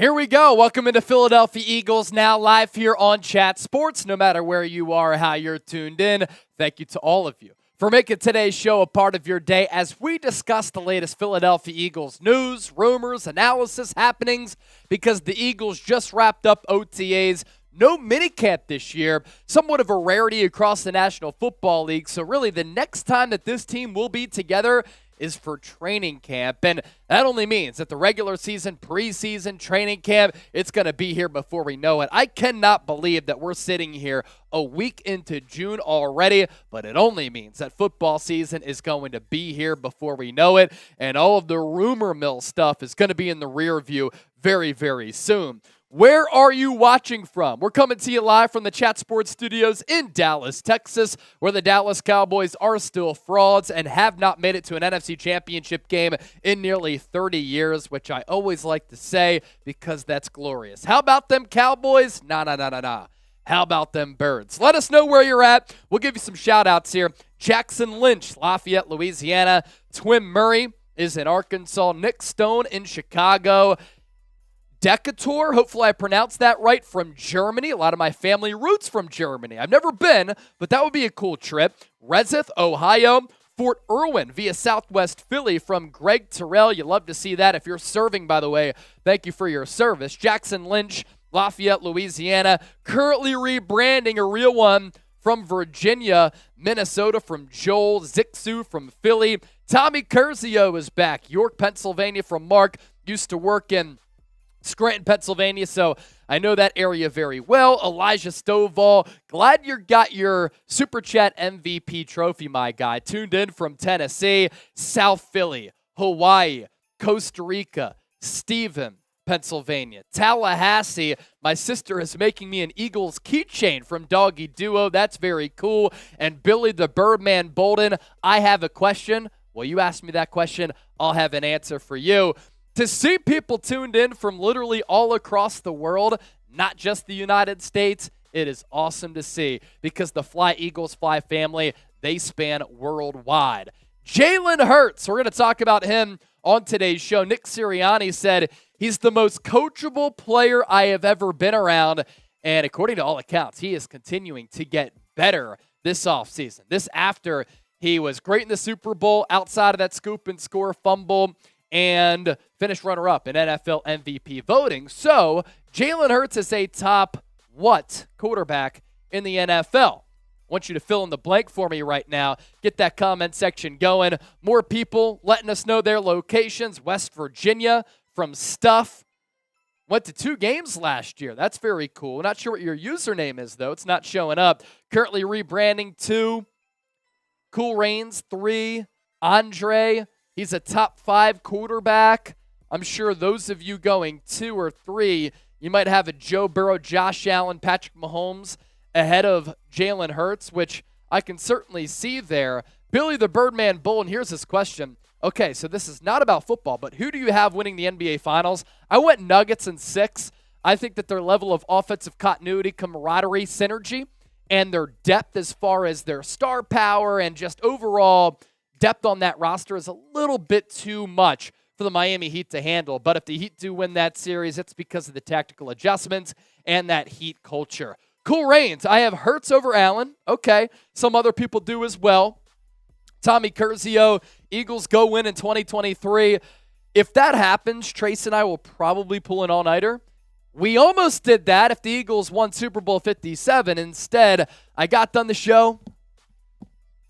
Here we go. Welcome into Philadelphia Eagles Now, live here on Chat Sports. No matter where you are or how you're tuned in, thank you to all of you for making today's show a part of your day as we discuss the latest Philadelphia Eagles news, rumors, analysis, happenings, because the Eagles just wrapped up OTAs. No minicamp this year, somewhat of a rarity across the National Football League. So really, the next time that this team will be together is for training camp. And that only means that the regular season, preseason, training camp, it's going to be here before we know it. I cannot believe that we're sitting here a week into June already, but it only means that football season is going to be here before we know it. And all of the rumor mill stuff is going to be in the rear view very, very soon. Where are you watching from? We're coming to you live from the Chat Sports Studios in Dallas, Texas, where the Dallas Cowboys are still frauds and have not made it to an NFC Championship game in nearly 30 years, which I always like to say because that's glorious. How about them Cowboys? Nah. How about them Birds? Let us know where you're at. We'll give you some shout-outs here. Jackson Lynch, Lafayette, Louisiana. Twim Murray is in Arkansas. Nick Stone in Chicago. Decatur, hopefully I pronounced that right, from Germany. A lot of my family roots from Germany. I've never been, but that would be a cool trip. Reseth, Ohio. Fort Irwin via Southwest Philly from Greg Terrell. You love to see that. If you're serving, by the way, thank you for your service. Jackson Lynch, Lafayette, Louisiana. Currently rebranding a real one from Virginia. Minnesota from Joel. Zixu from Philly. Tommy Curzio is back. York, Pennsylvania from Mark. Used to work in Scranton, Pennsylvania, so I know that area very well. Elijah Stovall, glad you got your Super Chat MVP trophy, my guy. Tuned in from Tennessee, South Philly, Hawaii, Costa Rica, Stephen, Pennsylvania, Tallahassee. My sister is making me an Eagles keychain from Doggy Duo. That's very cool. And Billy the Birdman Bolden, I have a question. Well, you asked me that question. I'll have an answer for you. To see people tuned in from literally all across the world, not just the United States, it is awesome to see because the Fly Eagles Fly family, they span worldwide. Jalen Hurts, we're going to talk about him on today's show. Nick Sirianni said he's the most coachable player I have ever been around, and according to all accounts, he is continuing to get better this offseason. This after he was great in the Super Bowl outside of that scoop and score fumble, and finished runner-up in NFL MVP voting. So, Jalen Hurts is a top what quarterback in the NFL? I want you to fill in the blank for me right now. Get that comment section going. More people letting us know their locations. West Virginia from Stuff. Went to 2 games last year. That's very cool. Not sure what your username is, though. It's not showing up. Currently rebranding 2. Cool Reigns 3. Andre. He's a top 5 quarterback. I'm sure those of you going 2 or 3, you might have a Joe Burrow, Josh Allen, Patrick Mahomes ahead of Jalen Hurts, which I can certainly see there. Billy the Birdman Bull, and here's his question. Okay, so this is not about football, but who do you have winning the NBA Finals? I went Nuggets in 6. I think that their level of offensive continuity, camaraderie, synergy, and their depth as far as their star power and just overall depth on that roster is a little bit too much for the Miami Heat to handle. But if the Heat do win that series, it's because of the tactical adjustments and that Heat culture. Cool Reigns, I have Hurts over Allen. Okay, some other people do as well. Tommy Curzio, Eagles go win in 2023. If that happens, Trace and I will probably pull an all-nighter. We almost did that if the Eagles won Super Bowl 57. Instead, I got done the show,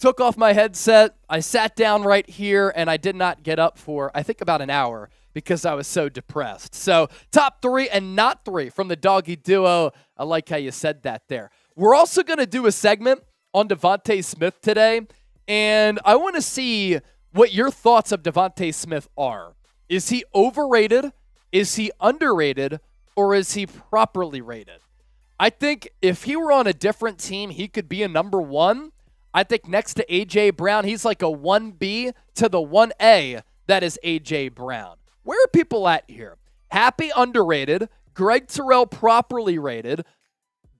took off my headset, I sat down right here, and I did not get up for, I think, about an hour because I was so depressed. So, top 3 and not 3 from the Doggy Duo. I like how you said that there. We're also going to do a segment on DeVonta Smith today, and I want to see what your thoughts of DeVonta Smith are. Is he overrated? Is he underrated? Or is he properly rated? I think if he were on a different team, he could be a number 1. I think next to A.J. Brown, he's like a 1B to the 1A that is A.J. Brown. Where are people at here? Happy underrated, Greg Terrell properly rated,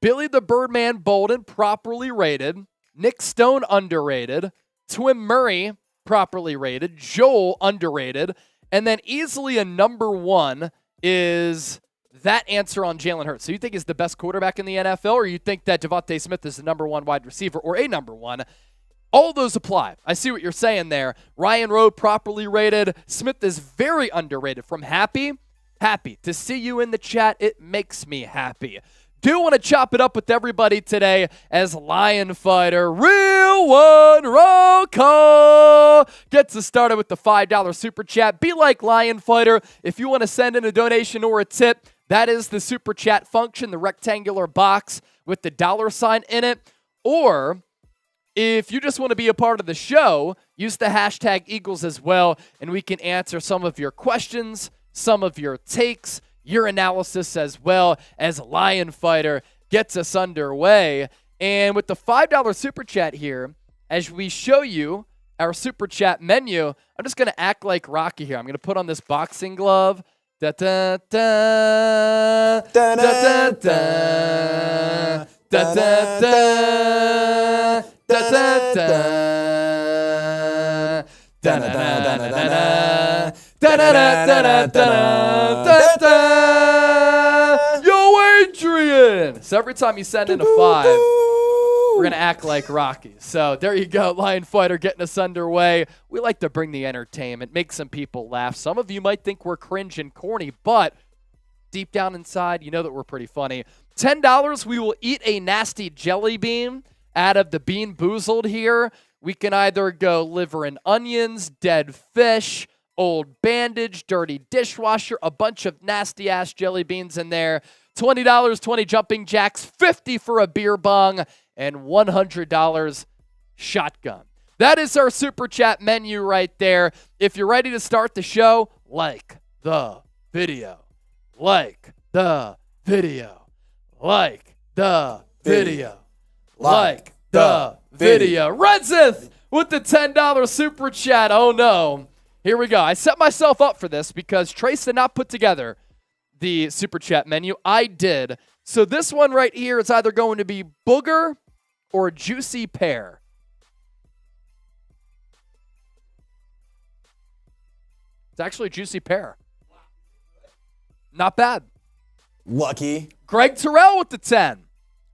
Billy the Birdman Bolden properly rated, Nick Stone underrated, Twim Murray properly rated, Joel underrated, and then easily a number 1 is that answer on Jalen Hurts. So you think he's the best quarterback in the NFL, or you think that DeVonta Smith is the number one wide receiver or a number one? All those apply. I see what you're saying there. Ryan Rowe, properly rated. Smith is very underrated. From happy to see you in the chat. It makes me happy. Do want to chop it up with everybody today as Lion Fighter Real One Roll Call gets us started with the $5 super chat. Be like Lion Fighter. If you want to send in a donation or a tip, that is the super chat function, the rectangular box with the $ in it. Or if you just want to be a part of the show, use the hashtag Eagles as well, and we can answer some of your questions, some of your takes, your analysis as well as Lion Fighter gets us underway. And with the $5 super chat here, as we show you our super chat menu, I'm just going to act like Rocky here. I'm going to put on this boxing glove. Da da da da da da da da da da da. Yo, Adrian! So every time you send in a 5, we're going to act like Rocky. So there you go, Lion Fighter getting us underway. We like to bring the entertainment, make some people laugh. Some of you might think we're cringe and corny, but deep down inside, you know that we're pretty funny. $10, we will eat a nasty jelly bean out of the Bean Boozled here. We can either go liver and onions, dead fish, old bandage, dirty dishwasher, a bunch of nasty-ass jelly beans in there. $20, 20 jumping jacks, $50 for a beer bong, and $100 shotgun. That is our super chat menu right there. If you're ready to start the show, like the video. Like the video. Like the video. Like the video. Redzith with the $10 super chat. Oh no. Here we go. I set myself up for this because Trace did not put together the super chat menu. I did. So this one right here is either going to be booger or juicy pear. It's actually juicy pear. Not bad. Lucky. Greg Terrell with the 10.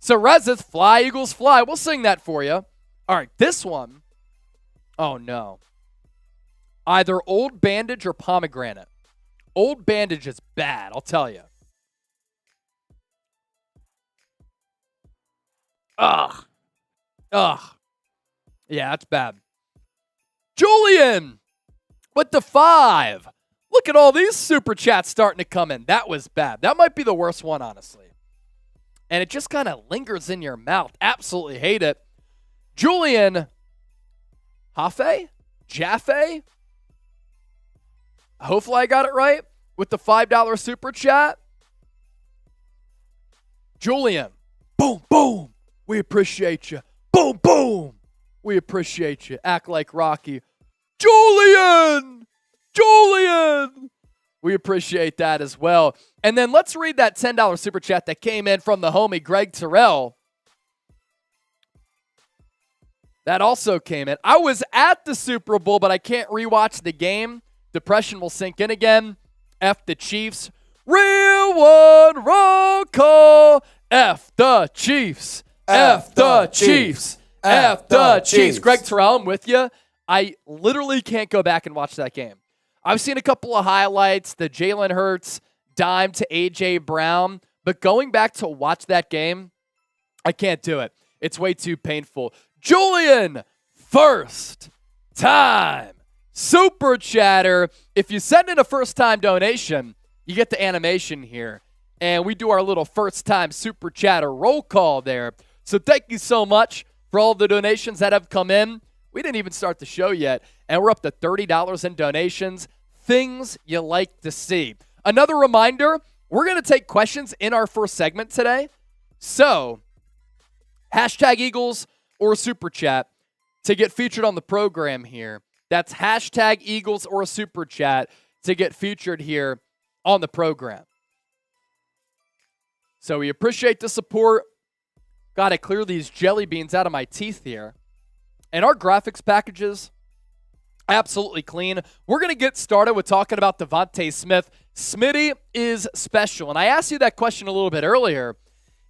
So Rezith, fly, Eagles, fly. We'll sing that for you. All right, this one. Oh, no. Either old bandage or pomegranate. Old bandage is bad, I'll tell you. Ugh. Yeah, that's bad. Julian with the 5. Look at all these super chats starting to come in. That was bad. That might be the worst one, honestly. And it just kind of lingers in your mouth. Absolutely hate it. Julian Jaffe? Hopefully I got it right with the $5 super chat. Julian, boom, boom. We appreciate you. Boom, boom. We appreciate you. Act like Rocky. Julian! We appreciate that as well. And then let's read that $10 super chat that came in from the homie Greg Terrell. That also came in. I was at the Super Bowl, but I can't rewatch the game. Depression will sink in again. F the Chiefs. Real One Roll Call. F the Chiefs. F the Chiefs. F the Chiefs. Greg Terrell, I'm with you. I literally can't go back and watch that game. I've seen a couple of highlights, the Jalen Hurts dime to A.J. Brown, but going back to watch that game, I can't do it. It's way too painful. Julian, first time super chatter. If you send in a first-time donation, you get the animation here, and we do our little first-time super chatter roll call there. So thank you so much for all the donations that have come in. We didn't even start the show yet, and we're up to $30 in donations. Things you like to see. Another reminder, we're going to take questions in our first segment today. So, hashtag Eagles or Super Chat to get featured on the program here. That's hashtag Eagles or Super Chat to get featured here on the program. So we appreciate the support. Got to clear these jelly beans out of my teeth here. And our graphics packages, Absolutely clean. We're going to get started with talking about DeVonta Smith. Smitty is special. And I asked you that question a little bit earlier.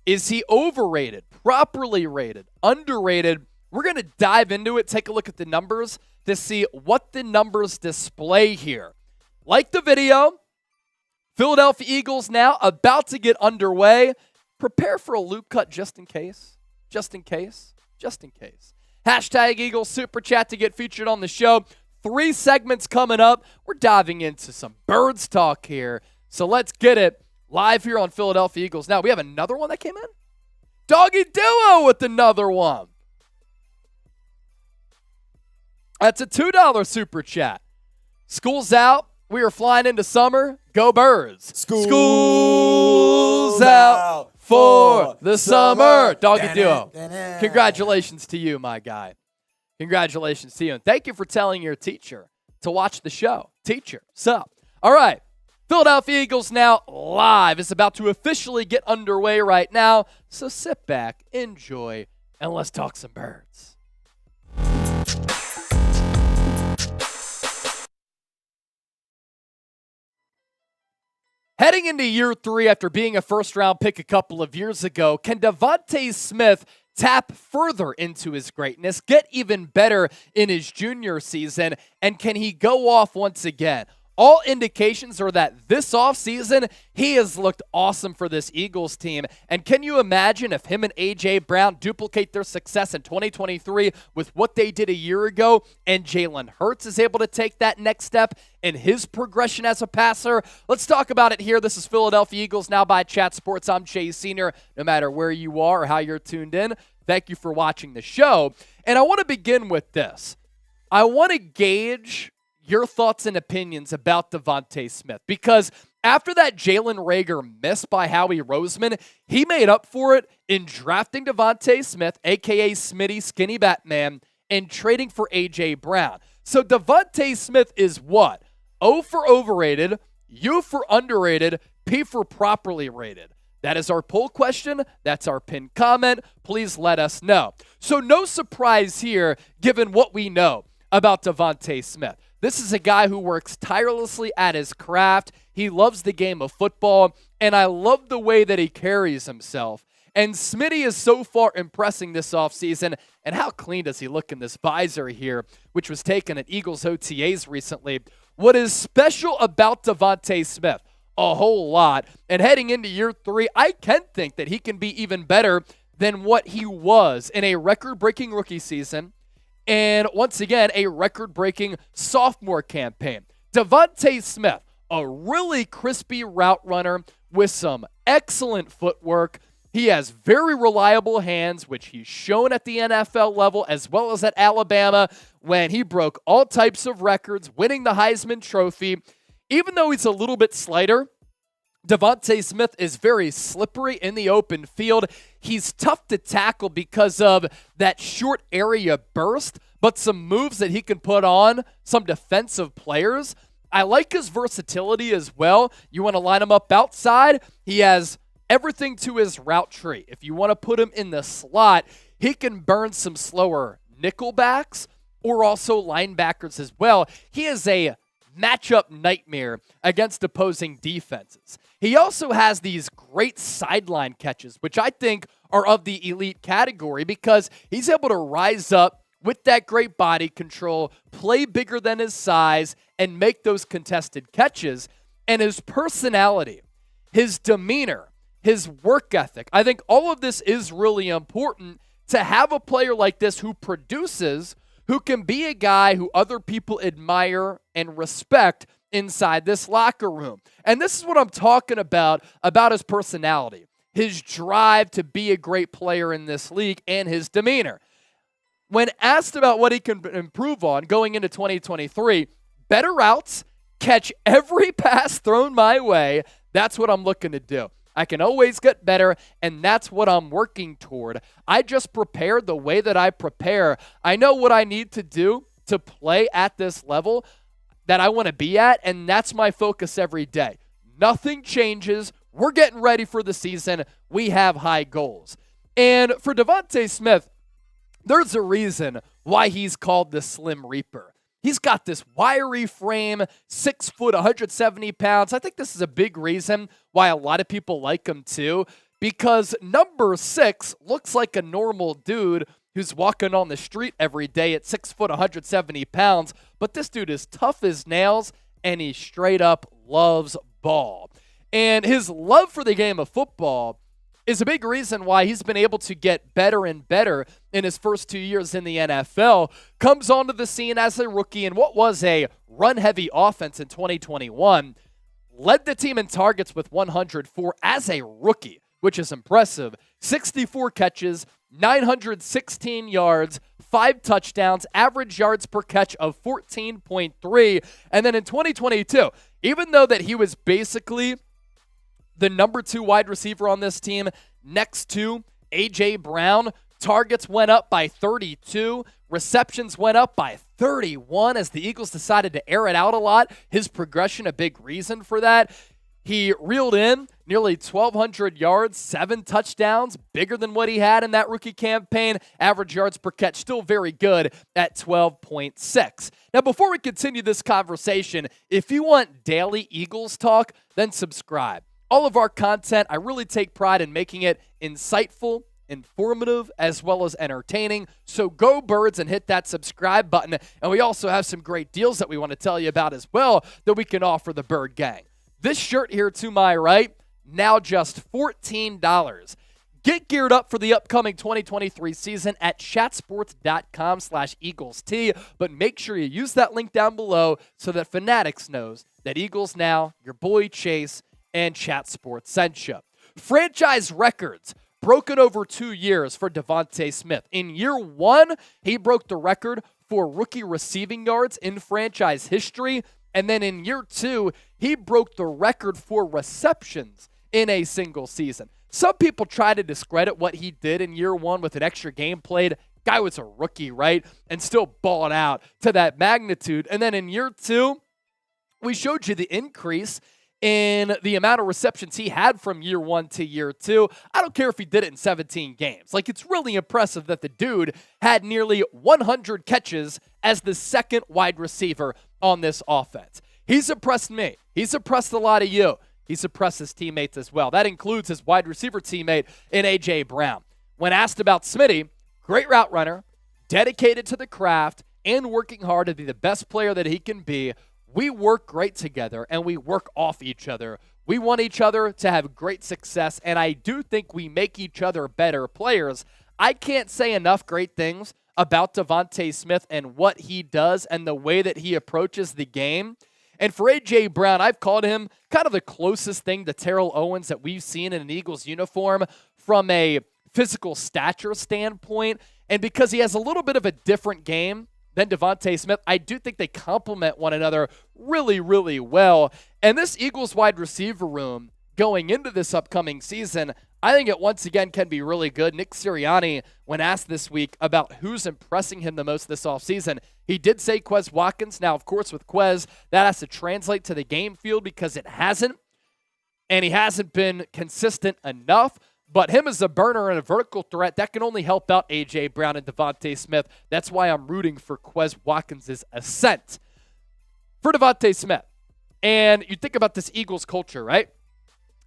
Is he overrated, properly rated, underrated? We're going to dive into it, take a look at the numbers to see what the numbers display here. Like the video, Philadelphia Eagles now about to get underway. Prepare for a loop cut just in case. Just in case. Just in case. Hashtag Eagles Super Chat to get featured on the show. 3 segments coming up. We're diving into some birds talk here. So let's get it live here on Philadelphia Eagles. Now, we have another one that came in. Doggy Duo with another one. That's a $2 Super Chat. School's out. We are flying into summer. Go Birds. School's out for the summer. Doggy Duo. Congratulations to you, my guy. Congratulations to you. And thank you for telling your teacher to watch the show. Teacher, sup? All right. Philadelphia Eagles now live. It's about to officially get underway right now. So sit back, enjoy, and let's talk some birds. Heading into year 3 after being a first-round pick a couple of years ago, can DeVonta Smith tap further into his greatness, get even better in his junior season, and can he go off once again? All indications are that this offseason, he has looked awesome for this Eagles team. And can you imagine if him and A.J. Brown duplicate their success in 2023 with what they did a year ago, and Jalen Hurts is able to take that next step in his progression as a passer? Let's talk about it here. This is Philadelphia Eagles Now by Chat Sports. I'm Jay Senior. No matter where you are or how you're tuned in, thank you for watching the show. And I want to begin with this. I want to gauge your thoughts and opinions about DeVonta Smith, because after that Jalen Reagor miss by Howie Roseman, he made up for it in drafting DeVonta Smith, a.k.a. Smitty Skinny Batman, and trading for A.J. Brown. So DeVonta Smith is what? O for overrated, U for underrated, P for properly rated. That is our poll question. That's our pinned comment. Please let us know. So no surprise here, given what we know about DeVonta Smith. This is a guy who works tirelessly at his craft. He loves the game of football, and I love the way that he carries himself. And Smitty is so far impressing this offseason. And how clean does he look in this visor here, which was taken at Eagles OTAs recently? What is special about DeVonta Smith? A whole lot. And heading into year 3, I can think that he can be even better than what he was in a record-breaking rookie season. And once again, a record-breaking sophomore campaign. DeVonta Smith, a really crispy route runner with some excellent footwork. He has very reliable hands, which he's shown at the NFL level as well as at Alabama when he broke all types of records, winning the Heisman Trophy. Even though he's a little bit slighter, DeVonta Smith is very slippery in the open field. He's tough to tackle because of that short area burst, but some moves that he can put on some defensive players. I like his versatility as well. You want to line him up outside, he has everything to his route tree. If you want to put him in the slot, he can burn some slower nickelbacks or also linebackers as well. He is a matchup nightmare against opposing defenses. He also has these great sideline catches, which I think are of the elite category because he's able to rise up with that great body control, play bigger than his size, and make those contested catches. And his personality, his demeanor, his work ethic, I think all of this is really important to have a player like this who produces, who can be a guy who other people admire and respect inside this locker room. And this is what I'm talking about his personality, his drive to be a great player in this league, and his demeanor. When asked about what he can improve on going into 2023, better routes, catch every pass thrown my way, that's what I'm looking to do. I can always get better, and that's what I'm working toward. I just prepare the way that I prepare. I know what I need to do to play at this level that I want to be at, and that's my focus every day. Nothing changes. We're getting ready for the season. We have high goals. And for DeVonta Smith, there's a reason why he's called the Slim Reaper. He's got this wiry frame, 6 foot, 170 pounds. I think this is a big reason why a lot of people like him too, because number 6 looks like a normal dude who's walking on the street every day at 6 foot, 170 pounds. But this dude is tough as nails, and he straight up loves ball. And his love for the game of football is a big reason why he's been able to get better and better in his first 2 years in the NFL. Comes onto the scene as a rookie in what was a run-heavy offense in 2021. Led the team in targets with 104 as a rookie, which is impressive. 64 catches, 916 yards, 5 touchdowns, average yards per catch of 14.3. And then in 2022, even though that he was basically the number 2 wide receiver on this team next to A.J. Brown, targets went up by 32, receptions went up by 31 as the Eagles decided to air it out a lot. His progression, a big reason for that. He reeled in nearly 1,200 yards, 7 touchdowns, bigger than what he had in that rookie campaign. Average yards per catch still very good at 12.6. Now, before we continue this conversation, if you want daily Eagles talk, then subscribe. All of our content, I really take pride in making it insightful, informative, as well as entertaining. So go Birds and hit that subscribe button. And we also have some great deals that we want to tell you about as well that we can offer the Bird Gang. This shirt here to my right, now just $14. Get geared up for the upcoming 2023 season at chatsports.com/EaglesT. But make sure you use that link down below so that Fanatics knows that Eagles Now, your boy Chase, and Chat Sports sent you. Franchise records broken over 2 years for DeVonta Smith. In year 1, he broke the record for rookie receiving yards in franchise history. And then in year 2, he broke the record for receptions in a single season. Some people try to discredit what he did in year 1 with an extra game played. Guy was a rookie, right? And still balled out to that magnitude. And then in year 2, we showed you the increase in the amount of receptions he had from year 1 to year 2. I don't care if he did it in 17 games. Like, it's really impressive that the dude had nearly 100 catches as the second wide receiver on this offense. He's impressed me. He's impressed a lot of you. He's impressed his teammates as well. That includes his wide receiver teammate in A.J. Brown. When asked about Smitty, great route runner, dedicated to the craft, and working hard to be the best player that he can be. We work great together, and we work off each other. We want each other to have great success, and I do think we make each other better players. I can't say enough great things about DeVonta Smith and what he does and the way that he approaches the game. And for A.J. Brown, I've called him kind of the closest thing to Terrell Owens that we've seen in an Eagles uniform from a physical stature standpoint. And because he has a little bit of a different game than DeVonta Smith, I do think they complement one another really, really well. And this Eagles wide receiver room going into this upcoming season, I think it once again can be really good. Nick Sirianni, when asked this week about who's impressing him the most this offseason, he did say Quez Watkins. Now, of course, with Quez, that has to translate to the game field because it hasn't. And he hasn't been consistent enough. But him as a burner and a vertical threat, that can only help out A.J. Brown and DeVonta Smith. That's why I'm rooting for Quez Watkins' ascent. For DeVonta Smith, and you think about this Eagles culture, right?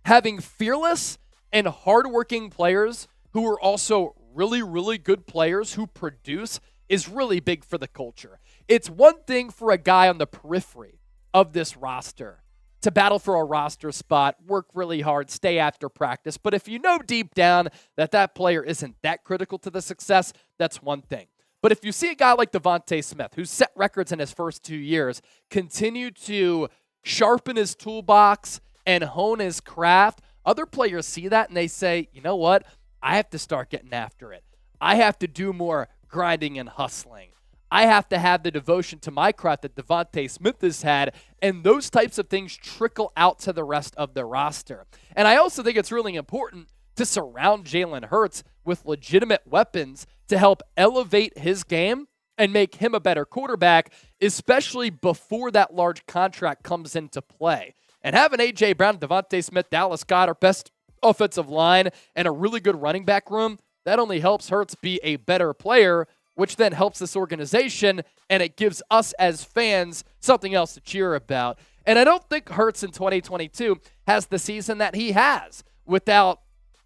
Having fearless and hardworking players who are also really, really good players who produce is really big for the culture. It's one thing for a guy on the periphery of this roster to battle for a roster spot, work really hard, stay after practice. But if you know deep down that that player isn't that critical to the success, that's one thing. But if you see a guy like DeVonta Smith, who's set records in his first 2 years, continue to sharpen his toolbox and hone his craft, other players see that and they say, you know what? I have to start getting after it. I have to do more grinding and hustling. I have to have the devotion to my craft that DeVonta Smith has had, and those types of things trickle out to the rest of the roster. And I also think it's really important to surround Jalen Hurts with legitimate weapons to help elevate his game and make him a better quarterback, especially before that large contract comes into play. And having A.J. Brown, DeVonta Smith, Dallas Scott, our best offensive line, and a really good running back room, that only helps Hurts be a better player which then helps this organization, and it gives us as fans something else to cheer about. And I don't think Hurts in 2022 has the season that he has without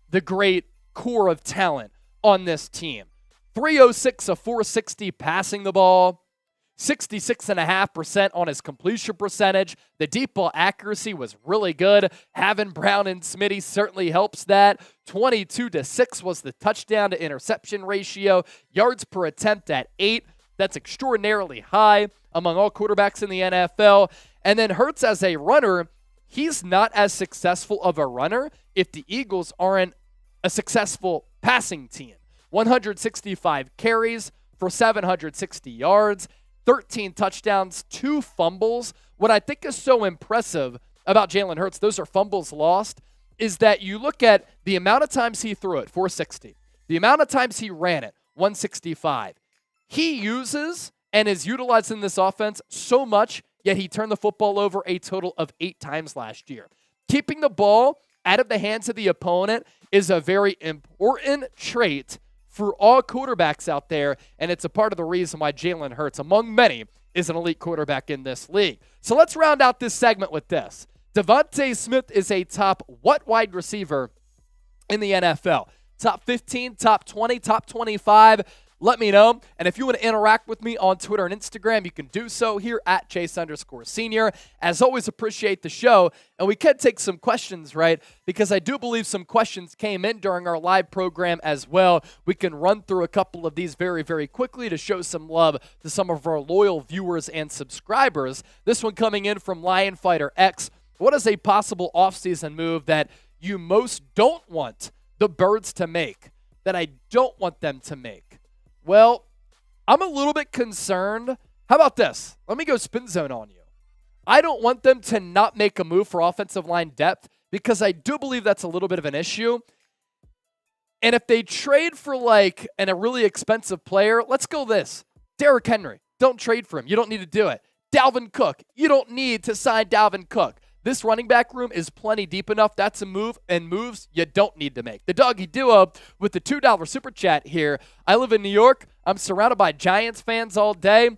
the great core of talent on this team. 306 of 460 passing the ball, 66.5% on his completion percentage. The deep ball accuracy was really good. Having Brown and Smitty certainly helps that. 22-6 was the touchdown to interception ratio. Yards per attempt at 8. That's extraordinarily high among all quarterbacks in the NFL. And then Hurts as a runner, he's not as successful of a runner if the Eagles aren't a successful passing team. 165 carries for 760 yards, 13 touchdowns, 2 fumbles. What I think is so impressive about Jalen Hurts, those are fumbles lost, is that you look at the amount of times he threw it, 460, the amount of times he ran it, 165. He uses and is utilizing this offense so much, yet he turned the football over a total of 8 times last year. Keeping the ball out of the hands of the opponent is a very important trait for all quarterbacks out there, and it's a part of the reason why Jalen Hurts, among many, is an elite quarterback in this league. So let's round out this segment with this. DeVonta Smith is a top what wide receiver in the NFL? Top 15, top 20, top 25? Let me know. And if you want to interact with me on Twitter and Instagram, you can do so here at Chase_Senior. As always, appreciate the show. And we can take some questions, right? Because I do believe some questions came in during our live program as well. We can run through a couple of these very, very quickly to show some love to some of our loyal viewers and subscribers. This one coming in from Lion Fighter X. What is a possible offseason move that you most don't want the Birds to make, that I don't want them to make? Well, I'm a little bit concerned. How about this? Let me go spin zone on you. I don't want them to not make a move for offensive line depth because I do believe that's a little bit of an issue. And if they trade for a really expensive player, let's go this. Derrick Henry, don't trade for him. You don't need to do it. Dalvin Cook, you don't need to sign Dalvin Cook. This running back room is plenty deep enough. That's a move, and moves you don't need to make. The Doggy Duo with the $2 super chat here. I live in New York. I'm surrounded by Giants fans all day.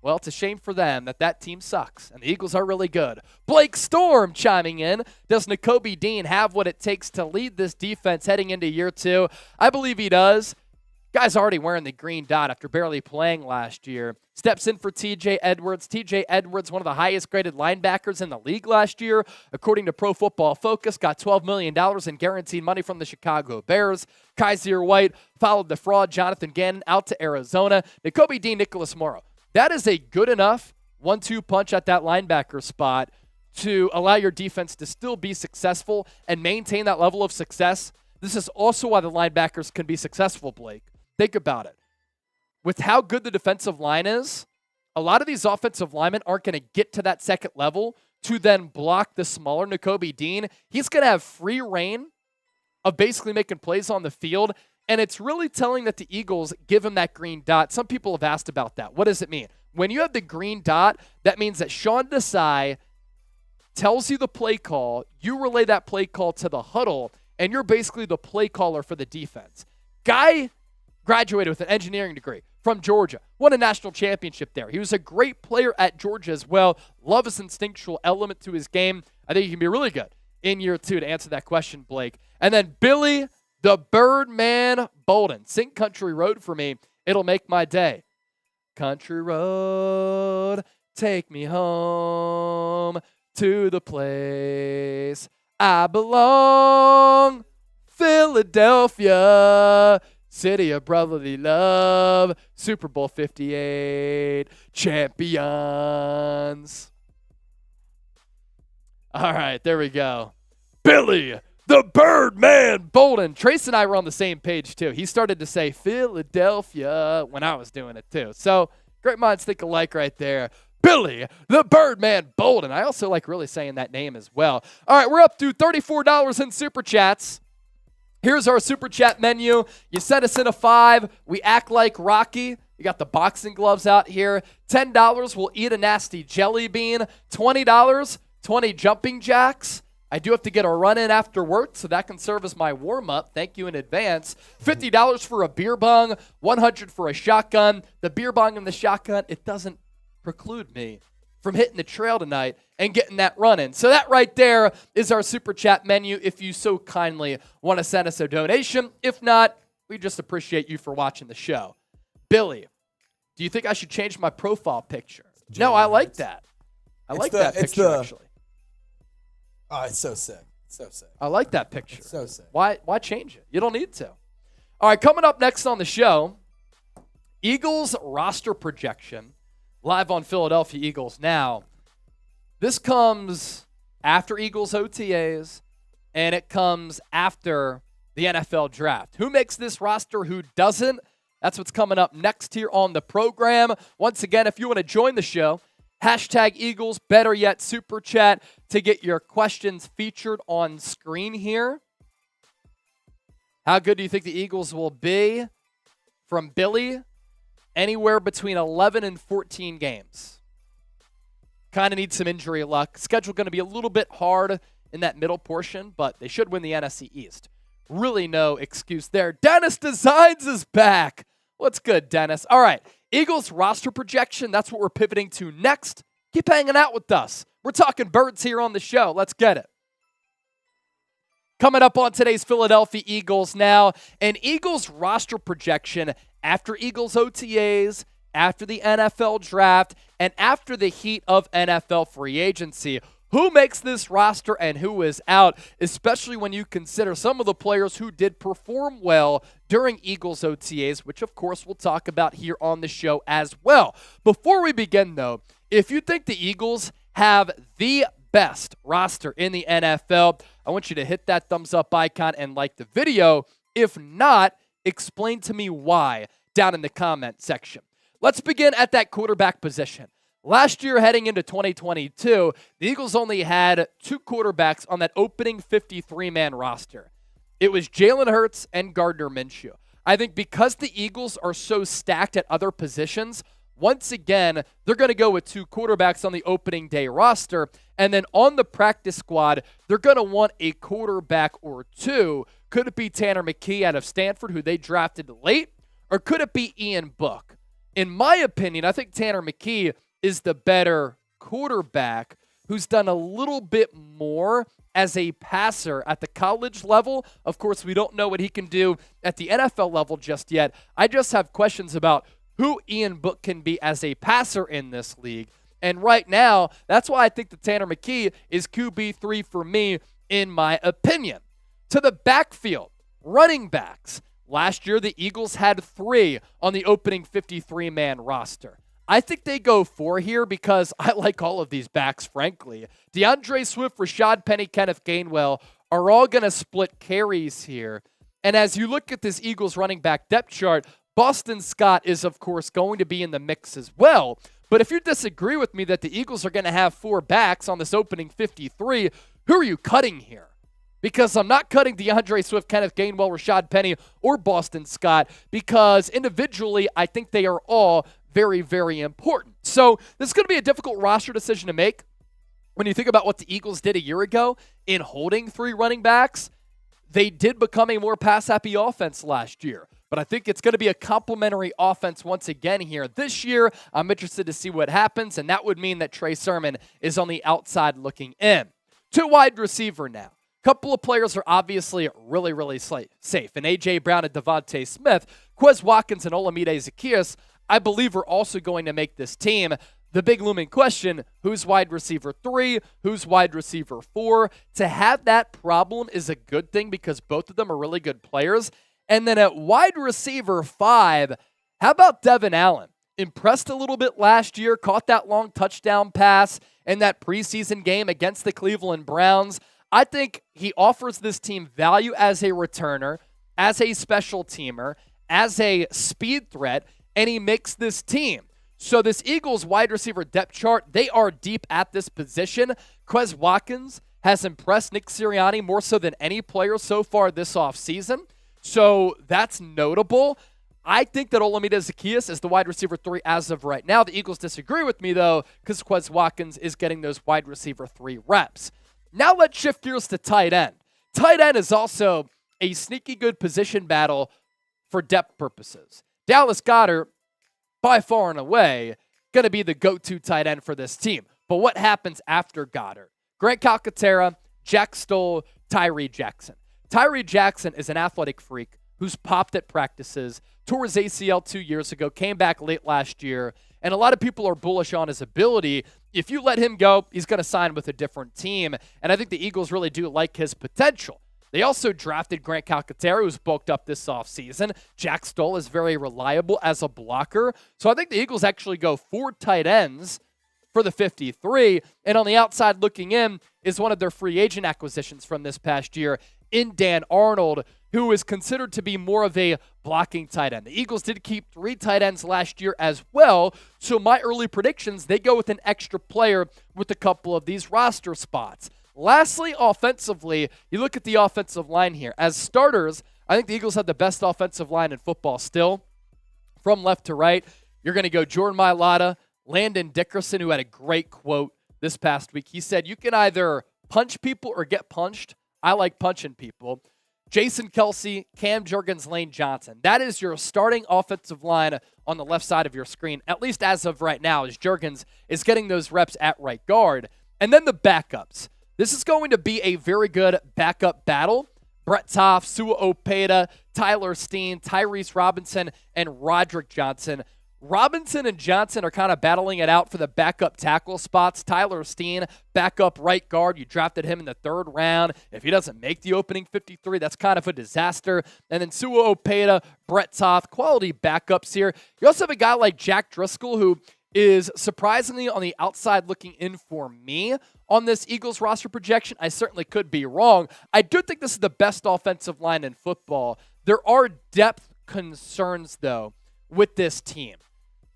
Well, it's a shame for them that team sucks, and the Eagles are really good. Blake Storm chiming in. Does Nakobe Dean have what it takes to lead this defense heading into year 2? I believe he does. Guy's already wearing the green dot after barely playing last year. Steps in for TJ Edwards. TJ Edwards, one of the highest graded linebackers in the league last year. According to Pro Football Focus, got $12 million in guaranteed money from the Chicago Bears. Kaiser White followed the fraud Jonathan Gannon out to Arizona. Nakobe Dean, Nicholas Morrow. That is a good enough 1-2 punch at that linebacker spot to allow your defense to still be successful and maintain that level of success. This is also why the linebackers can be successful, Blake. Think about it. With how good the defensive line is, a lot of these offensive linemen aren't going to get to that second level to then block the smaller Nakobe Dean. He's going to have free reign of basically making plays on the field, and it's really telling that the Eagles give him that green dot. Some people have asked about that. What does it mean? When you have the green dot, that means that Sean Desai tells you the play call, you relay that play call to the huddle, and you're basically the play caller for the defense. Guy graduated with an engineering degree from Georgia. Won a national championship there. He was a great player at Georgia as well. Love his instinctual element to his game. I think he can be really good in year 2 to answer that question, Blake. And then Billy the Birdman Bolden. Sing Country Road for me. It'll make my day. Country road, take me home to the place I belong. Philadelphia, city of brotherly love, Super Bowl 58 champions. All right, there we go. Billy, the Birdman Bolden. Trace and I were on the same page, too. He started to say Philadelphia when I was doing it, too. So, great minds think alike right there. Billy, the Birdman Bolden. I also like really saying that name as well. All right, we're up to $34 in Super Chats. Here's our Super Chat menu. You sent us in a 5. We act like Rocky. You got the boxing gloves out here. $10, we'll eat a nasty jelly bean. $20, 20 jumping jacks. I do have to get a run in after work, so that can serve as my warm-up. Thank you in advance. $50 for a beer bong, $100 for a shotgun. The beer bong and the shotgun, it doesn't preclude me from hitting the trail tonight and getting that run in. So that right there is our Super Chat menu if you so kindly want to send us a donation. If not, we just appreciate you for watching the show. Billy, do you think I should change my profile picture? No, I like that. I like that picture, actually. Oh, it's so sick. So sick. I like that picture. It's so sick. Why change it? You don't need to. All right, coming up next on the show, Eagles roster projection, live on Philadelphia Eagles Now. This comes after Eagles OTAs, and it comes after the NFL draft. Who makes this roster? Who doesn't? That's what's coming up next here on the program. Once again, if you want to join the show, hashtag Eagles, better yet, Super Chat to get your questions featured on screen here. How good do you think the Eagles will be? From Billy, anywhere between 11 and 14 games. Kind of need some injury luck. Schedule going to be a little bit hard in that middle portion, but they should win the NFC East. Really no excuse there. Dennis Designs is back. What's good, Dennis? All right, Eagles roster projection. That's what we're pivoting to next. Keep hanging out with us. We're talking birds here on the show. Let's get it. Coming up on today's Philadelphia Eagles Now, an Eagles roster projection after Eagles OTAs, after the NFL draft, and after the heat of NFL free agency. Who makes this roster and who is out, especially when you consider some of the players who did perform well during Eagles OTAs, which of course we'll talk about here on the show as well. Before we begin though, if you think the Eagles have the best roster in the NFL, I want you to hit that thumbs up icon and like the video. If not, explain to me why down in the comment section. Let's begin at that quarterback position. Last year, heading into 2022, the Eagles only had 2 quarterbacks on that opening 53-man roster. It was Jalen Hurts and Gardner Minshew. I think because the Eagles are so stacked at other positions, once again, they're going to go with 2 quarterbacks on the opening day roster, and then on the practice squad, they're going to want a quarterback or 2. Could it be Tanner McKee out of Stanford, who they drafted late, or could it be Ian Book? In my opinion, I think Tanner McKee is the better quarterback who's done a little bit more as a passer at the college level. Of course, we don't know what he can do at the NFL level just yet. I just have questions about who Ian Book can be as a passer in this league. And right now, that's why I think that Tanner McKee is QB3 for me, in my opinion. To the backfield, running backs. Last year, the Eagles had 3 on the opening 53-man roster. I think they go 4 here because I like all of these backs, frankly. DeAndre Swift, Rashaad Penny, Kenneth Gainwell are all going to split carries here. And as you look at this Eagles running back depth chart, Boston Scott is, of course, going to be in the mix as well. But if you disagree with me that the Eagles are going to have 4 backs on this opening 53, who are you cutting here? Because I'm not cutting DeAndre Swift, Kenneth Gainwell, Rashaad Penny, or Boston Scott, because individually, I think they are all very, very important. So this is going to be a difficult roster decision to make. When you think about what the Eagles did a year ago in holding 3 running backs, they did become a more pass-happy offense last year. But I think it's going to be a complementary offense once again here this year. I'm interested to see what happens, and that would mean that Trey Sermon is on the outside looking in. To wide receiver now. Couple of players are obviously really, really safe. And A.J. Brown and DeVonta Smith, Quez Watkins and Olamide Zaccheaus, I believe are also going to make this team. The big looming question, who's wide receiver 3, who's wide receiver 4? To have that problem is a good thing because both of them are really good players. And then at wide receiver 5, how about Devin Allen? Impressed a little bit last year, caught that long touchdown pass in that preseason game against the Cleveland Browns. I think he offers this team value as a returner, as a special teamer, as a speed threat, and he makes this team. So this Eagles wide receiver depth chart, they are deep at this position. Quez Watkins has impressed Nick Sirianni more so than any player so far this offseason. So that's notable. I think that Olamide Zaccheaus is the wide receiver 3 as of right now. The Eagles disagree with me, though, because Quez Watkins is getting those wide receiver 3 reps. Now let's shift gears to tight end. Tight end is also a sneaky good position battle for depth purposes. Dallas Goedert, by far and away, going to be the go-to tight end for this team. But what happens after Goddard? Grant Calcaterra, Jack Stoll, Tyree Jackson. Tyree Jackson is an athletic freak who's popped at practices, tore his ACL 2 years ago, came back late last year, and a lot of people are bullish on his ability. If you let him go, he's going to sign with a different team, and I think the Eagles really do like his potential. They also drafted Grant Calcaterra, who's bulked up this offseason. Jack Stoll is very reliable as a blocker, so I think the Eagles actually go 4 tight ends for the 53, and on the outside looking in is one of their free agent acquisitions from this past year in Dan Arnold, who is considered to be more of a blocking tight end. The Eagles did keep 3 tight ends last year as well, so my early predictions, they go with an extra player with a couple of these roster spots. Lastly, offensively, you look at the offensive line here. As starters, I think the Eagles have the best offensive line in football still. From left to right, you're going to go Jordan Mailata, Landon Dickerson, who had a great quote this past week. He said, you can either punch people or get punched. I like punching people. Jason Kelsey, Cam Jurgens, Lane Johnson. That is your starting offensive line on the left side of your screen, at least as of right now, as Jurgens is getting those reps at right guard. And then the backups. This is going to be a very good backup battle. Brett Toff, Sua Opeta, Tyler Steen, Tyrese Robinson, and Roderick Johnson. Robinson and Johnson are kind of battling it out for the backup tackle spots. Tyler Steen, backup right guard. You drafted him in the 3rd round. If he doesn't make the opening 53, that's kind of a disaster. And then Sua Opeta, Brett Toth, quality backups here. You also have a guy like Jack Driscoll, who is surprisingly on the outside looking in for me on this Eagles roster projection. I certainly could be wrong. I do think this is the best offensive line in football. There are depth concerns, though, with this team.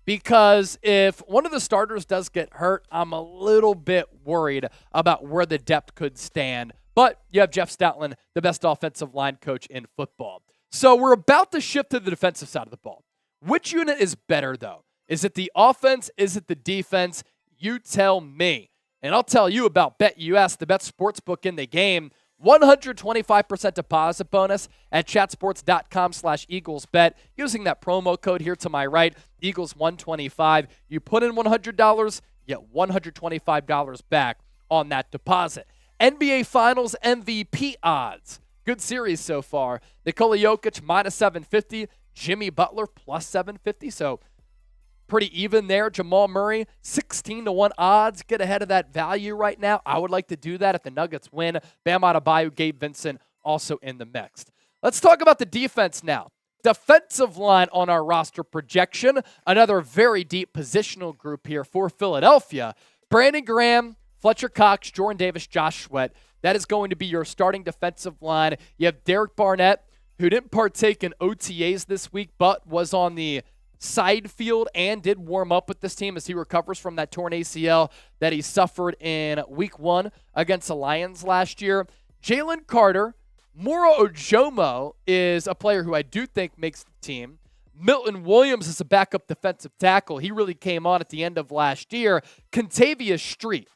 Because if one of the starters does get hurt, I'm a little bit worried about where the depth could stand. But you have Jeff Stoutland, the best offensive line coach in football. So we're about to shift to the defensive side of the ball. Which unit is better, though? Is it the offense? Is it the defense? You tell me. And I'll tell you about BetUS, the best sportsbook in the game. 125% deposit bonus at chatsports.com/EaglesBet. Using that promo code here to my right, Eagles125. You put in $100, you get $125 back on that deposit. NBA Finals MVP odds. Good series so far. Nikola Jokic -750. Jimmy Butler +750. So pretty even there. Jamal Murray, 16-1 odds. Get ahead of that value right now. I would like to do that if the Nuggets win. Bam Adebayo, Gabe Vincent also in the mix. Let's talk about the defense now. Defensive line on our roster projection. Another very deep positional group here for Philadelphia. Brandon Graham, Fletcher Cox, Jordan Davis, Josh Sweat. That is going to be your starting defensive line. You have Derek Barnett, who didn't partake in OTAs this week, but was on the side field and did warm up with this team as he recovers from that torn ACL that he suffered in week 1 against the Lions last year. Jalen Carter, Moro Ojomo is a player who I do think makes the team. Milton Williams is a backup defensive tackle. He really came on at the end of last year. Kentavious Street.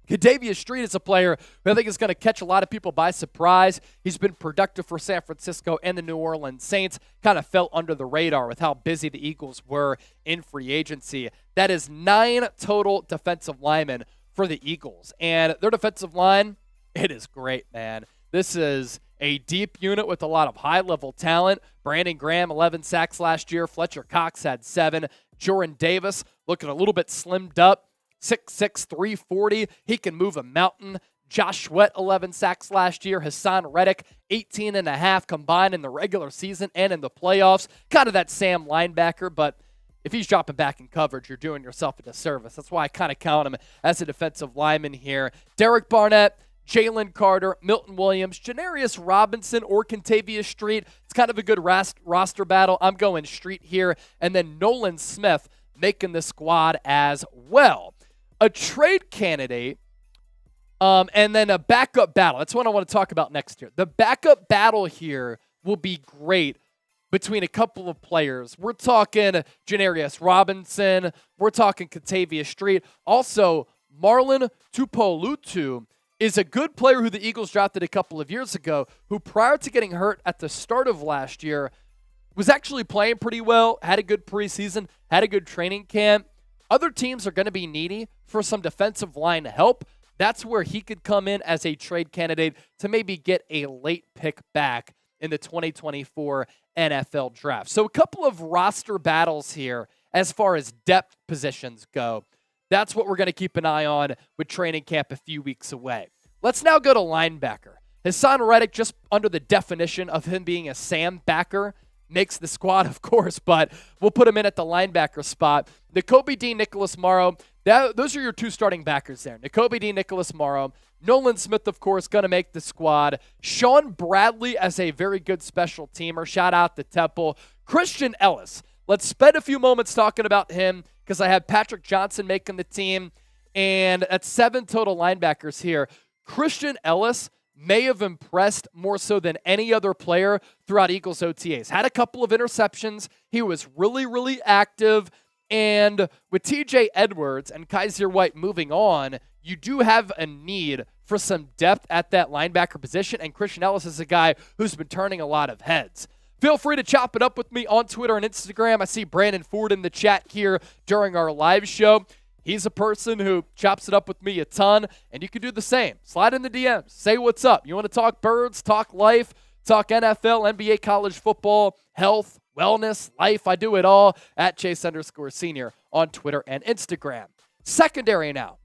Kentavious Street is a player who I think is going to catch a lot of people by surprise. He's been productive for San Francisco and the New Orleans Saints. Kind of fell under the radar with how busy the Eagles were in free agency. That is 9 total defensive linemen for the Eagles. And their defensive line, it is great, man. This is a deep unit with a lot of high-level talent. Brandon Graham, 11 sacks last year. Fletcher Cox had 7. Jordan Davis looking a little bit slimmed up. 6'6", 340. He can move a mountain. Josh Sweat, 11 sacks last year. Hassan Reddick, 18.5 combined in the regular season and in the playoffs. Kind of that Sam linebacker, but if he's dropping back in coverage, you're doing yourself a disservice. That's why I kind of count him as a defensive lineman here. Derek Barnett, Jalen Carter, Milton Williams, Janarius Robinson, or Kentavious Street. It's kind of a good roster battle. I'm going Street here. And then Nolan Smith making the squad as well. A trade candidate, and then a backup battle. That's what I want to talk about next year. The backup battle here will be great between a couple of players. We're talking Janarius Robinson. We're talking Kentavious Street. Also, Marlon Tupolutu is a good player who the Eagles drafted a couple of years ago, who prior to getting hurt at the start of last year was actually playing pretty well, had a good preseason, had a good training camp. Other teams are going to be needy for some defensive line help. That's where he could come in as a trade candidate to maybe get a late pick back in the 2024 NFL draft. So a couple of roster battles here as far as depth positions go. That's what we're going to keep an eye on with training camp a few weeks away. Let's now go to linebacker. Hassan Reddick, just under the definition of him being a Sam backer, makes the squad, of course, but we'll put him in at the linebacker spot. Nakobe Dean, Nicholas Morrow, those are your two starting backers there. Nakobe Dean, Nicholas Morrow. Nolan Smith, of course, going to make the squad. Sean Bradley as a very good special teamer. Shout out to Temple. Christian Ellis. Let's spend a few moments talking about him because I have Patrick Johnson making the team, and at 7 total linebackers here. Christian Ellis may have impressed more so than any other player throughout Eagles OTAs. Had a couple of interceptions. He was really, really active. And with TJ Edwards and Kaiser White moving on, you do have a need for some depth at that linebacker position. And Christian Ellis is a guy who's been turning a lot of heads. Feel free to chop it up with me on Twitter and Instagram. I see Brandon Ford in the chat here during our live show. He's a person who chops it up with me a ton, and you can do the same. Slide in the DMs. Say what's up. You want to talk birds, talk life, talk NFL, NBA, college football, health, wellness, life. I do it all at Chase_Senior on Twitter and Instagram. Secondary now.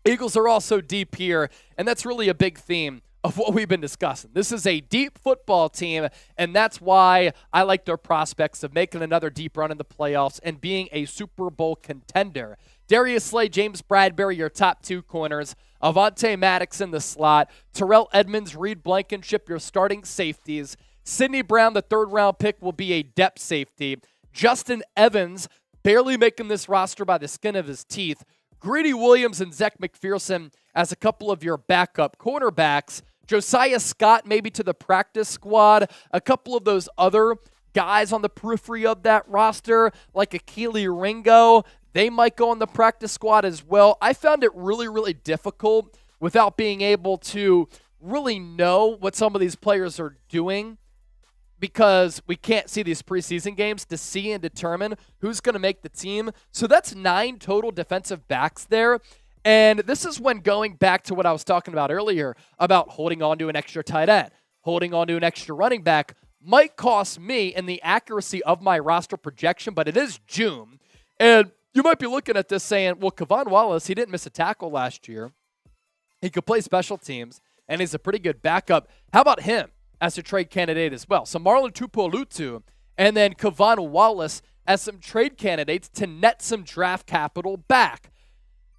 Eagles are also deep here, and that's really a big theme of what we've been discussing. This is a deep football team, and that's why I like their prospects of making another deep run in the playoffs and being a Super Bowl contender. Darius Slay, James Bradbury, your top 2 corners. Avonte Maddox in the slot. Terrell Edmonds, Reed Blankenship, your starting safeties. Sidney Brown, the 3rd-round pick, will be a depth safety. Justin Evans, barely making this roster by the skin of his teeth. Greedy Williams and Zech McPherson as a couple of your backup cornerbacks. Josiah Scott maybe to the practice squad. A couple of those other guys on the periphery of that roster, like Akili Ringo, they might go on the practice squad as well. I found it really, really difficult without being able to really know what some of these players are doing because we can't see these preseason games to see and determine who's going to make the team. So that's 9 total defensive backs there. And this is when going back to what I was talking about earlier about holding on to an extra tight end, holding on to an extra running back might cost me in the accuracy of my roster projection, but it is June. And you might be looking at this saying, well, Kevon Wallace, he didn't miss a tackle last year. He could play special teams, and he's a pretty good backup. How about him as a trade candidate as well? So Marlon Tuipulotu and then Kevon Wallace as some trade candidates to net some draft capital back.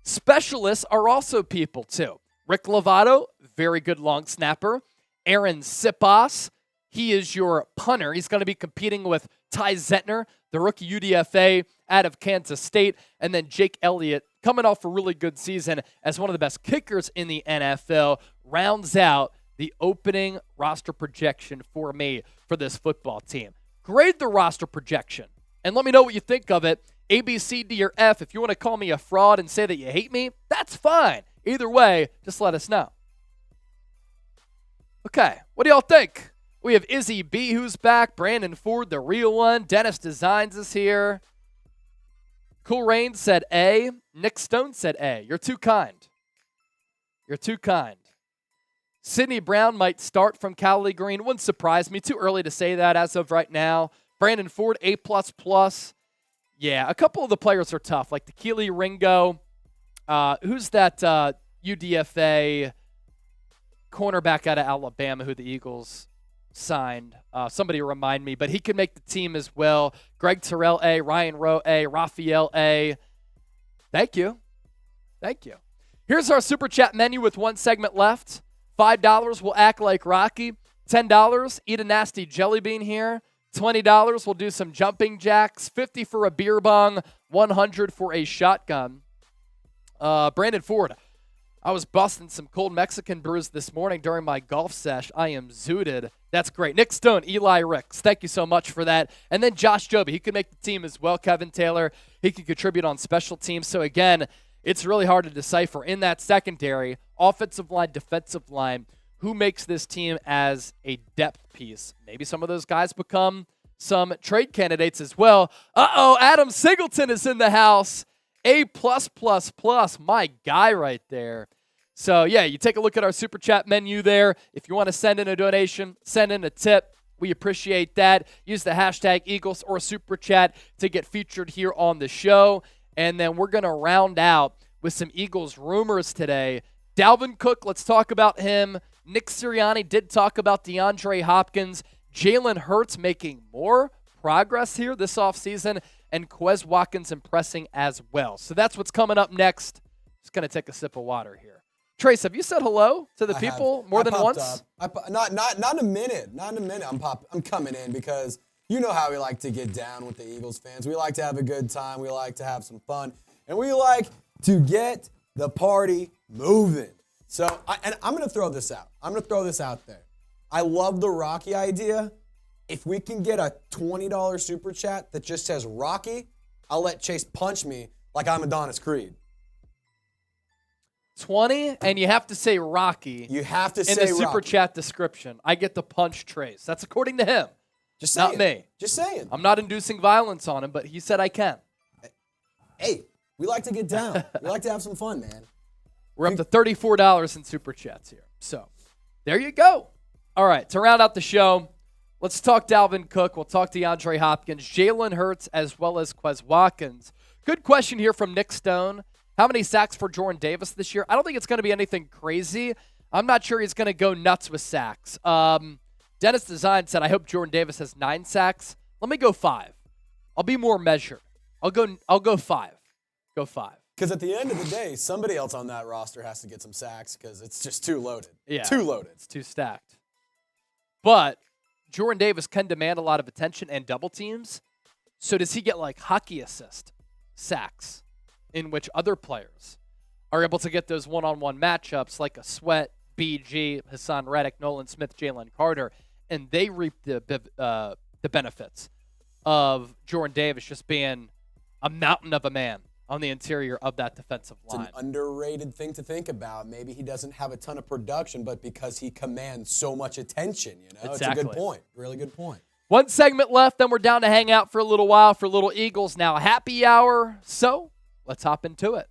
Specialists are also people, too. Rick Lovato, very good long snapper. Aaron Sipas, he is your punter. He's going to be competing with Ty Zentner, the rookie UDFA out of Kansas State, and then Jake Elliott, coming off a really good season as one of the best kickers in the NFL, rounds out the opening roster projection for me for this football team. Grade the roster projection, and let me know what you think of it. A, B, C, D, or F. If you want to call me a fraud and say that you hate me, that's fine. Either way, just let us know. Okay, what do y'all think? We have Izzy B who's back, Brandon Ford, the real one, Dennis Designs is here. Cool Rain said A. Nick Stone said A. You're too kind. You're too kind. Sidney Brown might start from Cali Green. Wouldn't surprise me. Too early to say that as of right now. Brandon Ford, A++. Yeah, a couple of the players are tough, like the Keely Ringo. Who's that UDFA cornerback out of Alabama who the Eagles signed? Somebody remind me, but he could make the team as well. Greg Terrell, A. Ryan Rowe, A. Raphael, A. Thank you. Thank you. Here's our Super Chat menu with one segment left. $5, we'll act like Rocky. $10, eat a nasty jelly bean here. $20, we'll do some jumping jacks. $50 for a beer bong. $100 for a shotgun. Brandon Ford, I was busting some cold Mexican brews this morning during my golf sesh. I am zooted. That's great. Nick Stone, Eli Ricks, thank you so much for that. And then Josh Joby, he could make the team as well. Kevin Taylor, he could contribute on special teams. So again, it's really hard to decipher in that secondary, offensive line, defensive line, who makes this team as a depth piece. Maybe some of those guys become some trade candidates as well. Adam Singleton is in the house. A+++, my guy right there. So, yeah, you take a look at our Super Chat menu there. If you want to send in a donation, send in a tip. We appreciate that. Use the hashtag Eagles or Super Chat to get featured here on the show. And then we're going to round out with some Eagles rumors today. Dalvin Cook, let's talk about him. Nick Sirianni did talk about DeAndre Hopkins. Jalen Hurts making more progress here this offseason. And Quez Watkins impressing as well. So that's what's coming up next. Just going to take a sip of water here. Trace, have you said hello to the people more than once? Not in a minute. Not in a minute. I'm coming in because you know how we like to get down with the Eagles fans. We like to have a good time. We like to have some fun. And we like to get the party moving. So, I'm going to throw this out. I'm going to throw this out there. I love the Rocky idea. If we can get a $20 super chat that just says Rocky, I'll let Chase punch me like I'm Adonis Creed. 20, and you have to say Rocky. You have to say Rocky. In the super Rocky. chat description. I get the punch Trace. That's according to him. Just saying. Not me. Just saying. I'm not inducing violence on him, but he said I can. Hey, we like to get down. We like to have some fun, man. We're up to $34 in super chats here. So, there you go. All right, to round out the show, let's talk Dalvin Cook. We'll talk DeAndre Hopkins, Jalen Hurts, as well as Quez Watkins. Good question here from Nick Stone. How many sacks for Jordan Davis this year? I don't think it's going to be anything crazy. I'm not sure he's going to go nuts with sacks. Dennis Design said, I hope Jordan Davis has 9 sacks. Let me go 5. I'll be more measured. I'll go 5. Go 5. Because at the end of the day, somebody else on that roster has to get some sacks because it's just too loaded. Yeah, too loaded. It's too stacked. But Jordan Davis can demand a lot of attention and double teams. So does he get like hockey assist sacks in which other players are able to get those one-on-one matchups like a Sweat, BG, Hassan Reddick, Nolan Smith, Jalen Carter, and they reap the benefits of Jordan Davis just being a mountain of a man on the interior of that defensive line. It's an underrated thing to think about. Maybe he doesn't have a ton of production, but because he commands so much attention, you know? Exactly. It's a good point. Really good point. One segment left, then we're down to hang out for a little while for Little Eagles Now happy hour. So let's hop into it.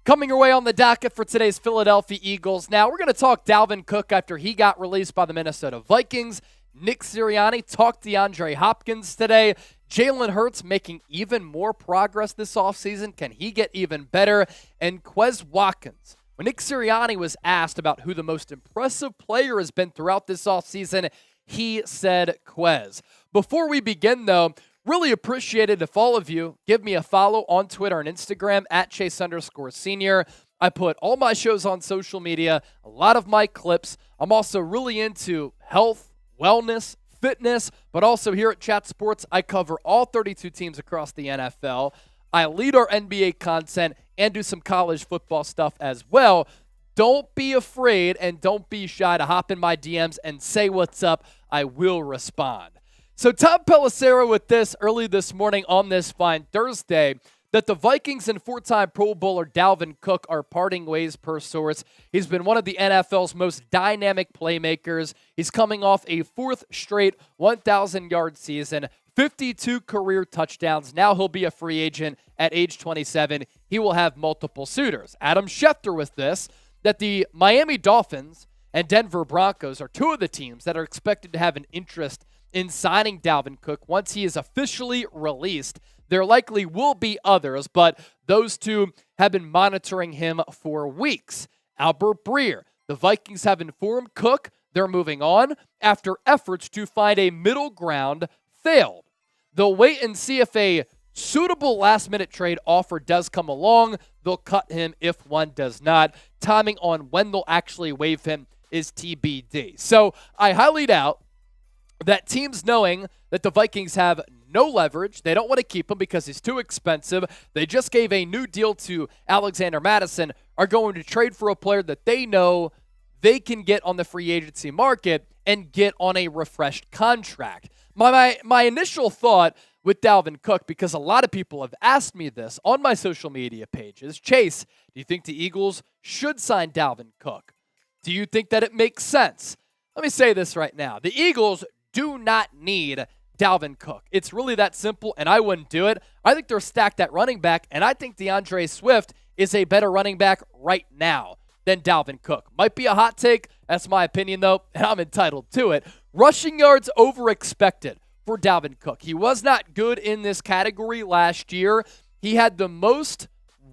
Coming your way on the docket for today's Philadelphia Eagles. Now, we're going to talk Dalvin Cook after he got released by the Minnesota Vikings. Nick Sirianni talked DeAndre Hopkins today. Jalen Hurts making even more progress this offseason. Can he get even better? And Quez Watkins. When Nick Sirianni was asked about who the most impressive player has been throughout this offseason, he said Quez. Before we begin, though, really appreciate it if all of you give me a follow on Twitter and Instagram at Chase_Senior. I put all my shows on social media, a lot of my clips. I'm also really into health, wellness, fitness, but also here at Chat Sports, I cover all 32 teams across the NFL. I lead our NBA content and do some college football stuff as well. Don't be afraid and don't be shy to hop in my DMs and say what's up. I will respond. So Tom Pelissero with this early this morning on this fine Thursday that the Vikings and 4-time Pro Bowler Dalvin Cook are parting ways per source. He's been one of the NFL's most dynamic playmakers. He's coming off a 4th straight 1,000-yard season, 52 career touchdowns. Now he'll be a free agent at age 27. He will have multiple suitors. Adam Schefter with this, that the Miami Dolphins and Denver Broncos are 2 of the teams that are expected to have an interest in signing Dalvin Cook once he is officially released. There likely will be others, but those 2 have been monitoring him for weeks. Albert Breer, the Vikings have informed Cook they're moving on after efforts to find a middle ground failed. They'll wait and see if a suitable last-minute trade offer does come along. They'll cut him if one does not. Timing on when they'll actually waive him is TBD. So I highly doubt that teams, knowing that the Vikings have no leverage, they don't want to keep him because he's too expensive. They just gave a new deal to Alexander Mattison, are going to trade for a player that they know they can get on the free agency market and get on a refreshed contract. My initial thought with Dalvin Cook, because a lot of people have asked me this on my social media pages. Chase, do you think the Eagles should sign Dalvin Cook? Do you think that it makes sense? Let me say this right now. The Eagles do not need Dalvin Cook. It's really that simple, and I wouldn't do it. I think they're stacked at running back, and I think DeAndre Swift is a better running back right now than Dalvin Cook. Might be a hot take. That's my opinion, though, and I'm entitled to it. Rushing yards over expected for Dalvin Cook. He was not good in this category last year. He had the most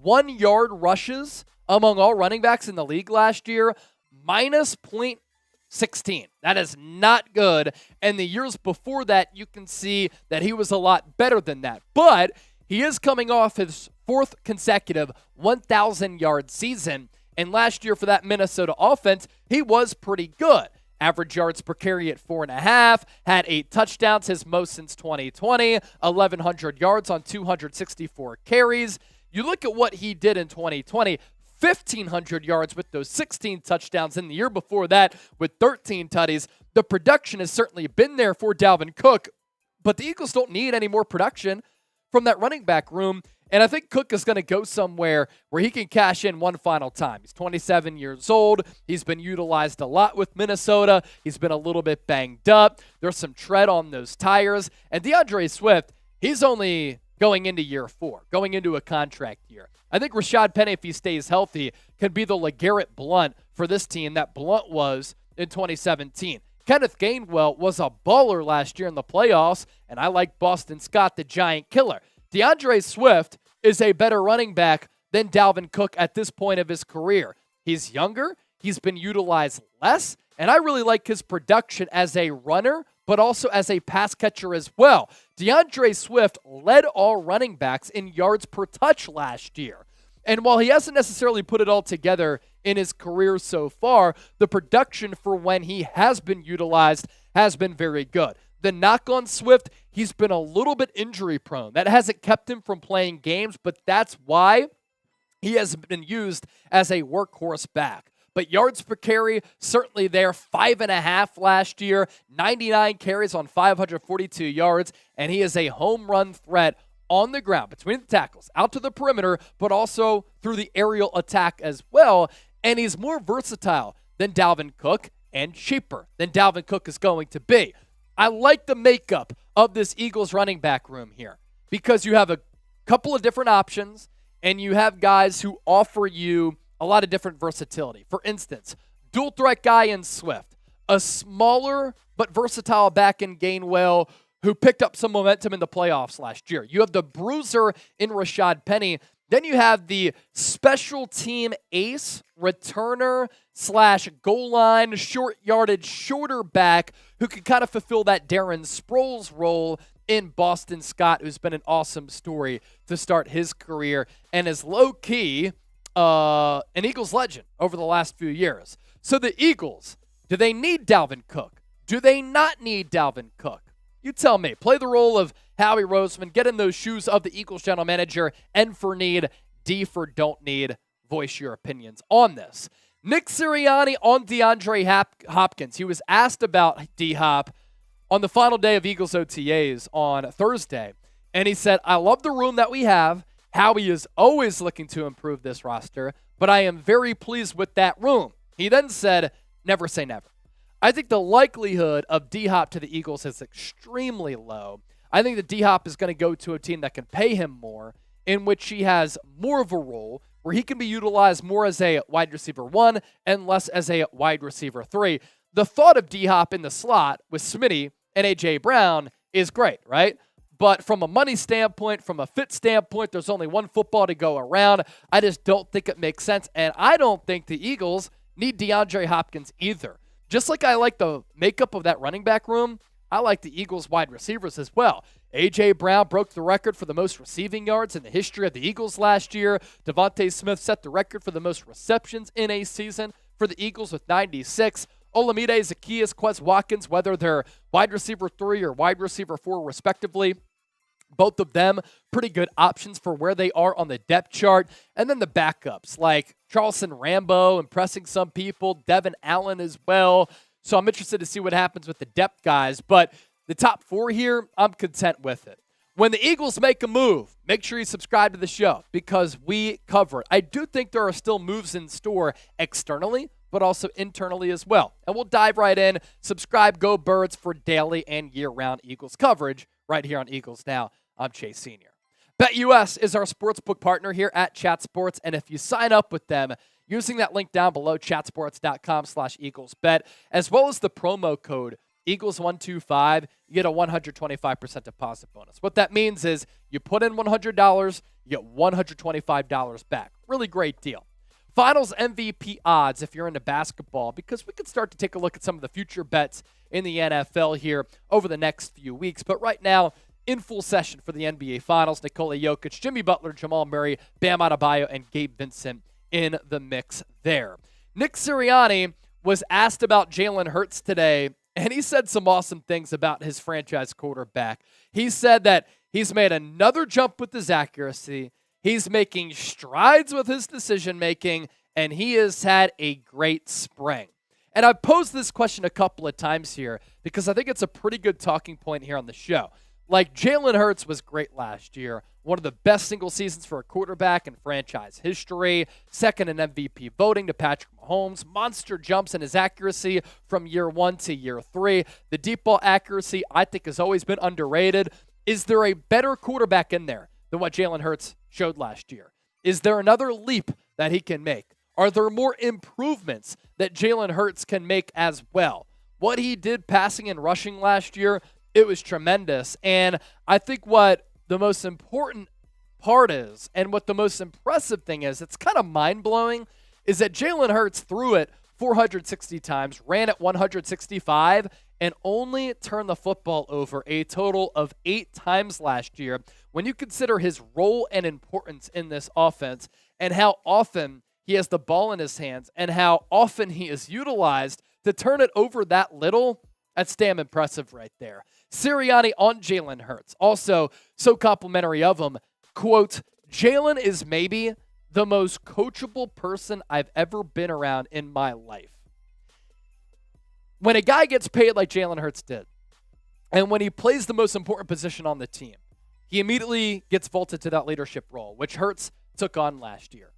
1-yard rushes among all running backs in the league last year, minus .16. That is not good. And the years before that, you can see that he was a lot better than that. But he is coming off his 4th consecutive 1,000-yard season. And last year for that Minnesota offense, he was pretty good. Average yards per carry at 4.5, had 8 touchdowns, his most since 2020, 1,100 yards on 264 carries. You look at what he did in 2020, 1,500 yards with those 16 touchdowns. In the year before that with 13 tutties. The production has certainly been there for Dalvin Cook, but the Eagles don't need any more production from that running back room. And I think Cook is going to go somewhere where he can cash in one final time. He's 27 years old. He's been utilized a lot with Minnesota. He's been a little bit banged up. There's some tread on those tires. And DeAndre Swift, he's only going into year 4, going into a contract year. I think Rashaad Penny, if he stays healthy, can be the LeGarrette Blount for this team that Blount was in 2017. Kenneth Gainwell was a baller last year in the playoffs, and I like Boston Scott, the giant killer. DeAndre Swift is a better running back than Dalvin Cook at this point of his career. He's younger, he's been utilized less, and I really like his production as a runner, but also as a pass catcher as well. DeAndre Swift led all running backs in yards per touch last year. And while he hasn't necessarily put it all together in his career so far, the production for when he has been utilized has been very good. The knock on Swift, he's been a little bit injury prone. That hasn't kept him from playing games, but that's why he has been used as a workhorse back. But yards per carry, certainly there, 5.5 last year, 99 carries on 542 yards, and he is a home run threat on the ground, between the tackles, out to the perimeter, but also through the aerial attack as well. And he's more versatile than Dalvin Cook and cheaper than Dalvin Cook is going to be. I like the makeup of this Eagles running back room here because you have a couple of different options and you have guys who offer you a lot of different versatility. For instance, dual threat guy in Swift, a smaller but versatile back in Gainwell who picked up some momentum in the playoffs last year. You have the bruiser in Rashaad Penny. Then you have the special team ace, returner / goal line, short yardage, shorter back who can kind of fulfill that Darren Sproles role in Boston Scott, who's been an awesome story to start his career and is low-key an Eagles legend over the last few years. So the Eagles, do they need Dalvin Cook? Do they not need Dalvin Cook? You tell me. Play the role of Howie Roseman. Get in those shoes of the Eagles general manager. N for need, D for don't need. Voice your opinions on this. Nick Sirianni on DeAndre Hopkins. He was asked about D-Hop on the final day of Eagles OTAs on Thursday. And he said, I love the room that we have. Howie is always looking to improve this roster, but I am very pleased with that room. He then said, never say never. I think the likelihood of D-Hop to the Eagles is extremely low. I think that D-Hop is going to go to a team that can pay him more, in which he has more of a role, where he can be utilized more as a wide receiver 1 and less as a wide receiver 3. The thought of D-Hop in the slot with Smitty and A.J. Brown is great, right? But from a money standpoint, from a fit standpoint, there's only one football to go around. I just don't think it makes sense, and I don't think the Eagles need DeAndre Hopkins either. Just like I like the makeup of that running back room, I like the Eagles wide receivers as well. A.J. Brown broke the record for the most receiving yards in the history of the Eagles last year. DeVonta Smith set the record for the most receptions in a season for the Eagles with 96. Olamide, Zaccheaus, Quez, Watkins, whether they're wide receiver 3 or wide receiver 4 respectively, both of them pretty good options for where they are on the depth chart. And then the backups like Charleston Rambo impressing some people, Devin Allen as well. So I'm interested to see what happens with the depth guys. But the top 4 here, I'm content with it. When the Eagles make a move, make sure you subscribe to the show because we cover it. I do think there are still moves in store externally, but also internally as well. And we'll dive right in. Subscribe, Go Birds, for daily and year-round Eagles coverage right here on Eagles Now. I'm Chase Sr. BetUS is our sportsbook partner here at Chat Sports, and if you sign up with them using that link down below, chatsports.com/EaglesBet, as well as the promo code Eagles125, you get a 125% deposit bonus. What that means is you put in $100, you get $125 back. Really great deal. Finals MVP odds if you're into basketball, because we could start to take a look at some of the future bets in the NFL here over the next few weeks. But right now, in full session for the NBA Finals, Nikola Jokic, Jimmy Butler, Jamal Murray, Bam Adebayo, and Gabe Vincent in the mix there. Nick Sirianni was asked about Jalen Hurts today, and he said some awesome things about his franchise quarterback. He said that he's made another jump with his accuracy, he's making strides with his decision-making, and he has had a great spring. And I've posed this question a couple of times here because I think it's a pretty good talking point here on the show. Like, Jalen Hurts was great last year. One of the best single seasons for a quarterback in franchise history. Second in MVP voting to Patrick Mahomes. Monster jumps in his accuracy from year 1 to year 3. The deep ball accuracy, I think, has always been underrated. Is there a better quarterback in there than what Jalen Hurts showed last year? Is there another leap that he can make? Are there more improvements that Jalen Hurts can make as well? What he did passing and rushing last year, it was tremendous. And I think what the most important part is, and what the most impressive thing is, it's kind of mind-blowing, is that Jalen Hurts threw it 460 times, ran it 165, and only turned the football over a total of 8 times last year. When you consider his role and importance in this offense and how often he has the ball in his hands and how often he is utilized to turn it over that little, that's damn impressive right there. Sirianni on Jalen Hurts, also so complimentary of him, quote, Jalen is maybe the most coachable person I've ever been around in my life. When a guy gets paid like Jalen Hurts did, and when he plays the most important position on the team, he immediately gets vaulted to that leadership role, which Hurts took on last year.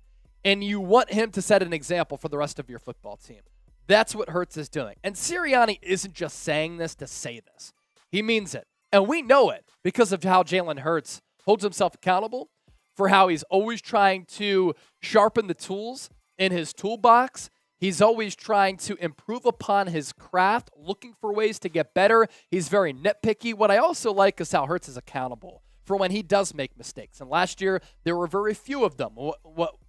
And you want him to set an example for the rest of your football team. That's what Hurts is doing. And Sirianni isn't just saying this to say this. He means it. And we know it because of how Jalen Hurts holds himself accountable, for how he's always trying to sharpen the tools in his toolbox. He's always trying to improve upon his craft, looking for ways to get better. He's very nitpicky. What I also like is how Hurts is accountable for when he does make mistakes. And last year, there were very few of them.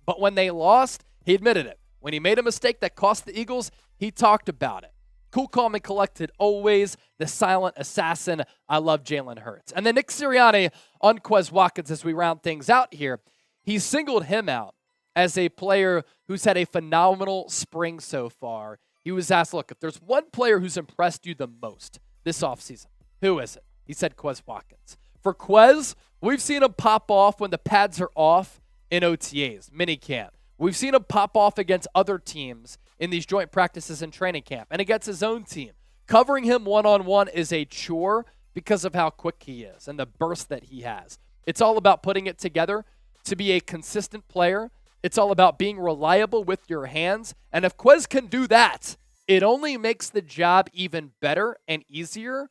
But when they lost, he admitted it. When he made a mistake that cost the Eagles, he talked about it. Cool, calm, and collected always. The silent assassin. I love Jalen Hurts. And then Nick Sirianni on Quez Watkins as we round things out here. He singled him out as a player who's had a phenomenal spring so far. He was asked, look, if there's one player who's impressed you the most this offseason, who is it? He said Quez Watkins. For Quez, we've seen him pop off when the pads are off in OTAs, minicamp. We've seen him pop off against other teams in these joint practices and training camp and against his own team. Covering him one-on-one is a chore because of how quick he is and the burst that he has. It's all about putting it together to be a consistent player. It's all about being reliable with your hands. And if Quez can do that, it only makes the job even better and easier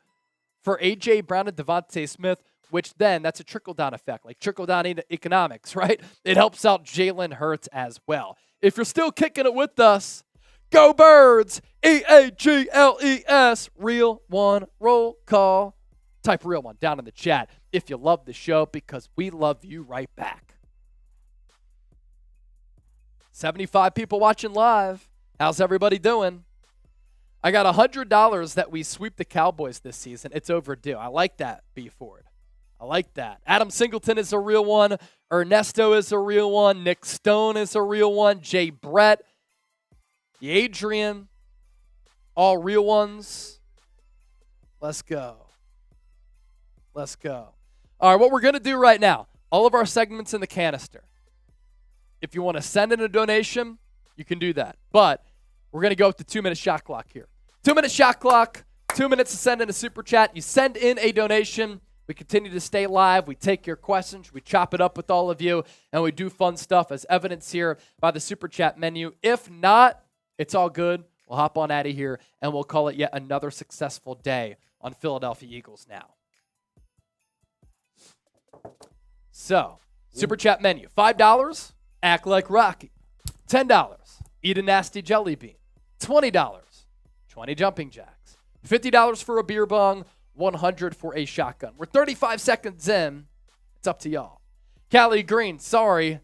for A.J. Brown and DeVonta Smith, which then that's a trickle-down effect, like trickle-down economics, right? It helps out Jalen Hurts as well. If you're still kicking it with us, go Birds, EAGLES, real one, roll call. Type real one down in the chat if you love the show, because we love you right back. 75 people watching live. How's everybody doing? I got $100 that we sweep the Cowboys this season. It's overdue. I like that, B. Ford. I like that. Adam Singleton is a real one. Ernesto is a real one. Nick Stone is a real one. Jay Brett. The Adrian. All real ones. Let's go. Let's go. All right, what we're going to do right now, all of our segments in the canister. If you want to send in a donation, you can do that. But we're going to go with the 2-minute shot clock here. 2-minute shot clock. 2 minutes to send in a super chat. You send in a donation. We continue to stay live. We take your questions. We chop it up with all of you, and we do fun stuff as evidenced here by the Super Chat menu. If not, it's all good. We'll hop on out of here, and we'll call it yet another successful day on Philadelphia Eagles Now. So, Super Chat menu. $5, act like Rocky. $10, eat a nasty jelly bean. $20, 20 jumping jacks. $50 for a beer bong. $100 for a shotgun. We're 35 seconds in. It's up to y'all. Callie Green, sorry,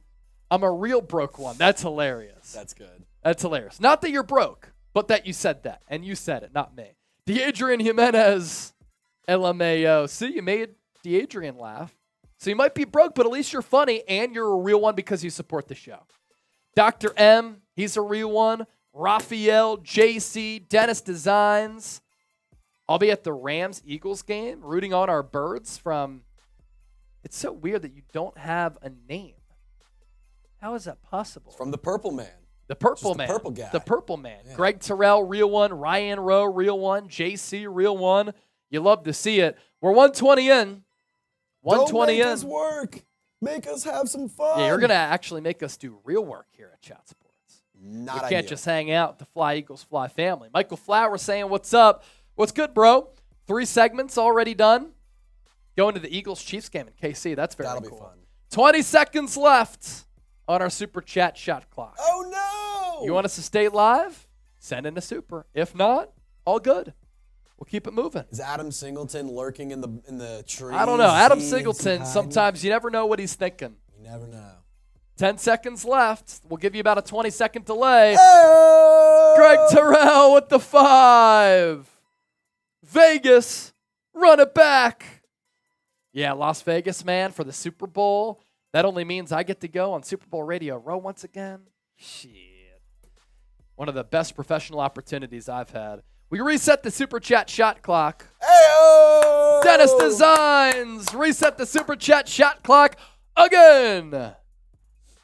I'm a real broke one. That's hilarious. That's good. That's hilarious. Not that you're broke, but that you said that. And you said it, not me. DeAdrian Jimenez, LMAO. See, you made DeAdrian laugh. So you might be broke, but at least you're funny, and you're a real one because you support the show. Dr. M, he's a real one. Raphael, JC, Dennis Designs. I'll be at the Rams-Eagles game rooting on our birds from... It's so weird that you don't have a name. How is that possible? It's from the Purple Man. The Purple Man. The Purple guy. The Purple Man. Yeah. Greg Terrell, real one. Ryan Rowe, real one. JC, real one. You love to see it. We're 120 in. 120 in. Don't make us work. Make us have some fun. Yeah, you're going to actually make us do real work here at Chat Sports. Not We ideal. can't just hang out with the Fly Eagles Fly family. Michael Flower saying, what's up? What's good, bro? 3 segments already done. Going to the Eagles-Chiefs game in KC. That's very That'll cool. be fun. 20 seconds left on our Super Chat shot clock. Oh, no. You want us to stay live? Send in a super. If not, all good. We'll keep it moving. Is Adam Singleton lurking in the trees? I don't know. Adam Is he Singleton, hiding? sometimes you never know what he's thinking. You never know. 10 seconds left. We'll give you about a 20-second delay. Oh! Greg Terrell with the 5. Vegas, run it back. Yeah, Las Vegas, man, for the Super Bowl. That only means I get to go on Super Bowl Radio Row once again. Shit. One of the best professional opportunities I've had. We reset the Super Chat shot clock. Hey-o! Dennis Designs, reset the Super Chat shot clock again.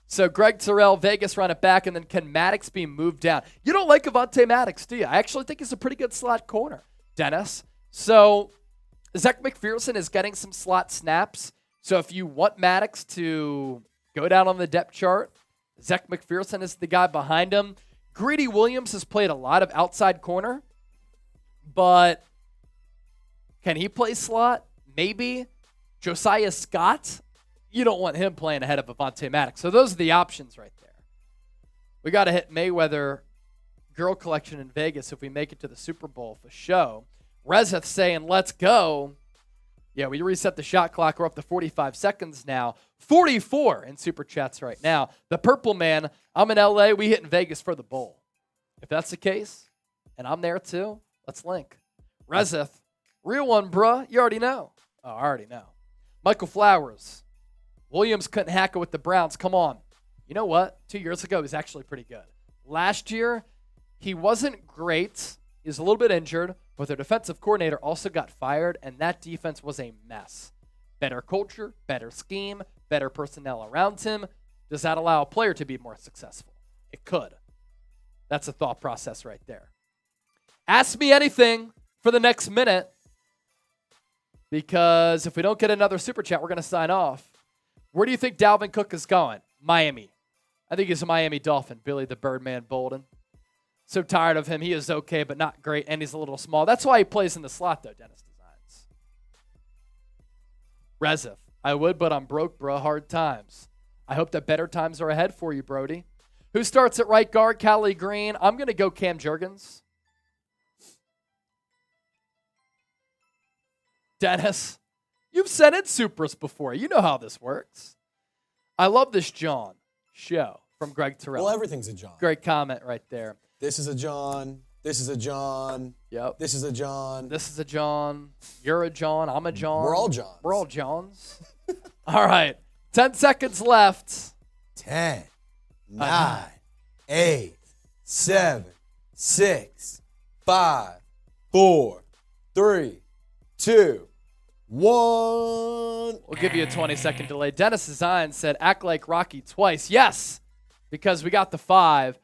So Greg Terrell, Vegas, run it back, and then can Maddox be moved down? You don't like Avonte Maddox, do you? I actually think he's a pretty good slot corner, Dennis. So Zach McPherson is getting some slot snaps. So if you want Maddox to go down on the depth chart, Zach McPherson is the guy behind him. Greedy Williams has played a lot of outside corner, but can he play slot? Maybe. Josiah Scott, you don't want him playing ahead of Avonte Maddox. So those are the options right there. We got to hit Mayweather Girl Collection in Vegas if we make it to the Super Bowl for show. Rezeth saying, let's go. Yeah, we reset the shot clock. We're up to 45 seconds now. 44 in Super Chats right now. The Purple Man, I'm in LA. We hit in Vegas for the Bowl. If that's the case, and I'm there too, let's link. Rezeth, real one, bruh. You already know. Oh, I already know. Michael Flowers. Williams couldn't hack it with the Browns. Come on. You know what? 2 years ago, he was actually pretty good. Last year, he wasn't great. He was a little bit injured, but their defensive coordinator also got fired, and that defense was a mess. Better culture, better scheme, better personnel around him. Does that allow a player to be more successful? It could. That's a thought process right there. Ask me anything for the next minute, because if we don't get another Super Chat, we're going to sign off. Where do you think Dalvin Cook is going? Miami. I think he's a Miami Dolphin. Billy the Birdman Bolden. So tired of him. He is okay, but not great, and he's a little small. That's why he plays in the slot, though, Dennis Designs. Rezeth. I would, but I'm broke, bro. Hard times. I hope that better times are ahead for you, Brody. Who starts at right guard? Callie Green. I'm going to go Cam Jurgens. Dennis, you've sent in supers before. You know how this works. I love this John show from Greg Terrell. Well, everything's a John. Great comment right there. This is a John. This is a John. Yep. This is a John. This is a John. You're a John. I'm a John. We're all Johns. We're all Johns. All right. 10 seconds left. 10, 9, 8, 7, 6, 5, 4, 3, 2, 1. We'll give you a 20-second delay. Dennis Design said, act like Rocky twice. Yes, because we got the 5.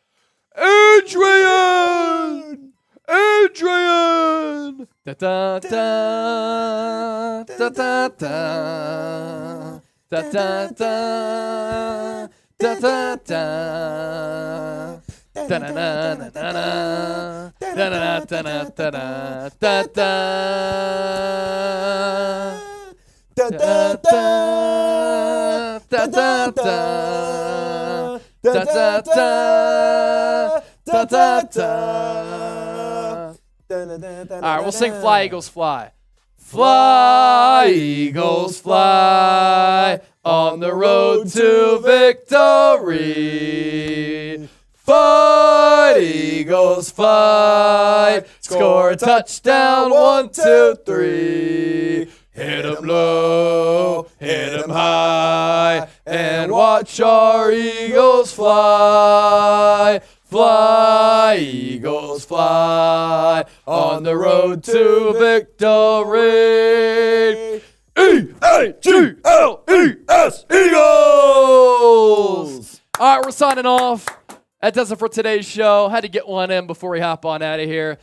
Adrian! Adrian. Da da da da da da da da da da da da. Da na na na na na da na da na da na da da da da da da da da da da da. All right, we'll sing "Fly Eagles Fly." Fly, Eagles, fly on the road to victory. Fight, Eagles, fight. Score a touchdown, 1, 2, 3. Hit 'em low, hit 'em high, and watch our Eagles fly. Fly, Eagles, fly on the road to victory. E-A-G-L-E-S, Eagles! All right, we're signing off. That does it for today's show. Had to get one in before we hop on out of here.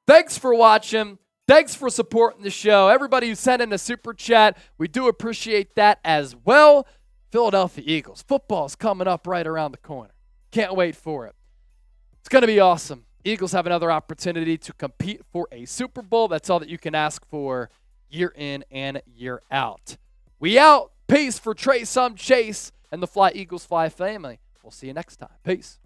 Thanks for watching. Thanks for supporting the show. Everybody who sent in a super chat, we do appreciate that as well. Philadelphia Eagles. Football's coming up right around the corner. Can't wait for it. It's going to be awesome. Eagles have another opportunity to compete for a Super Bowl. That's all that you can ask for year in and year out. We out. Peace for Trey, Some, Chase, and the Fly Eagles Fly family. We'll see you next time. Peace.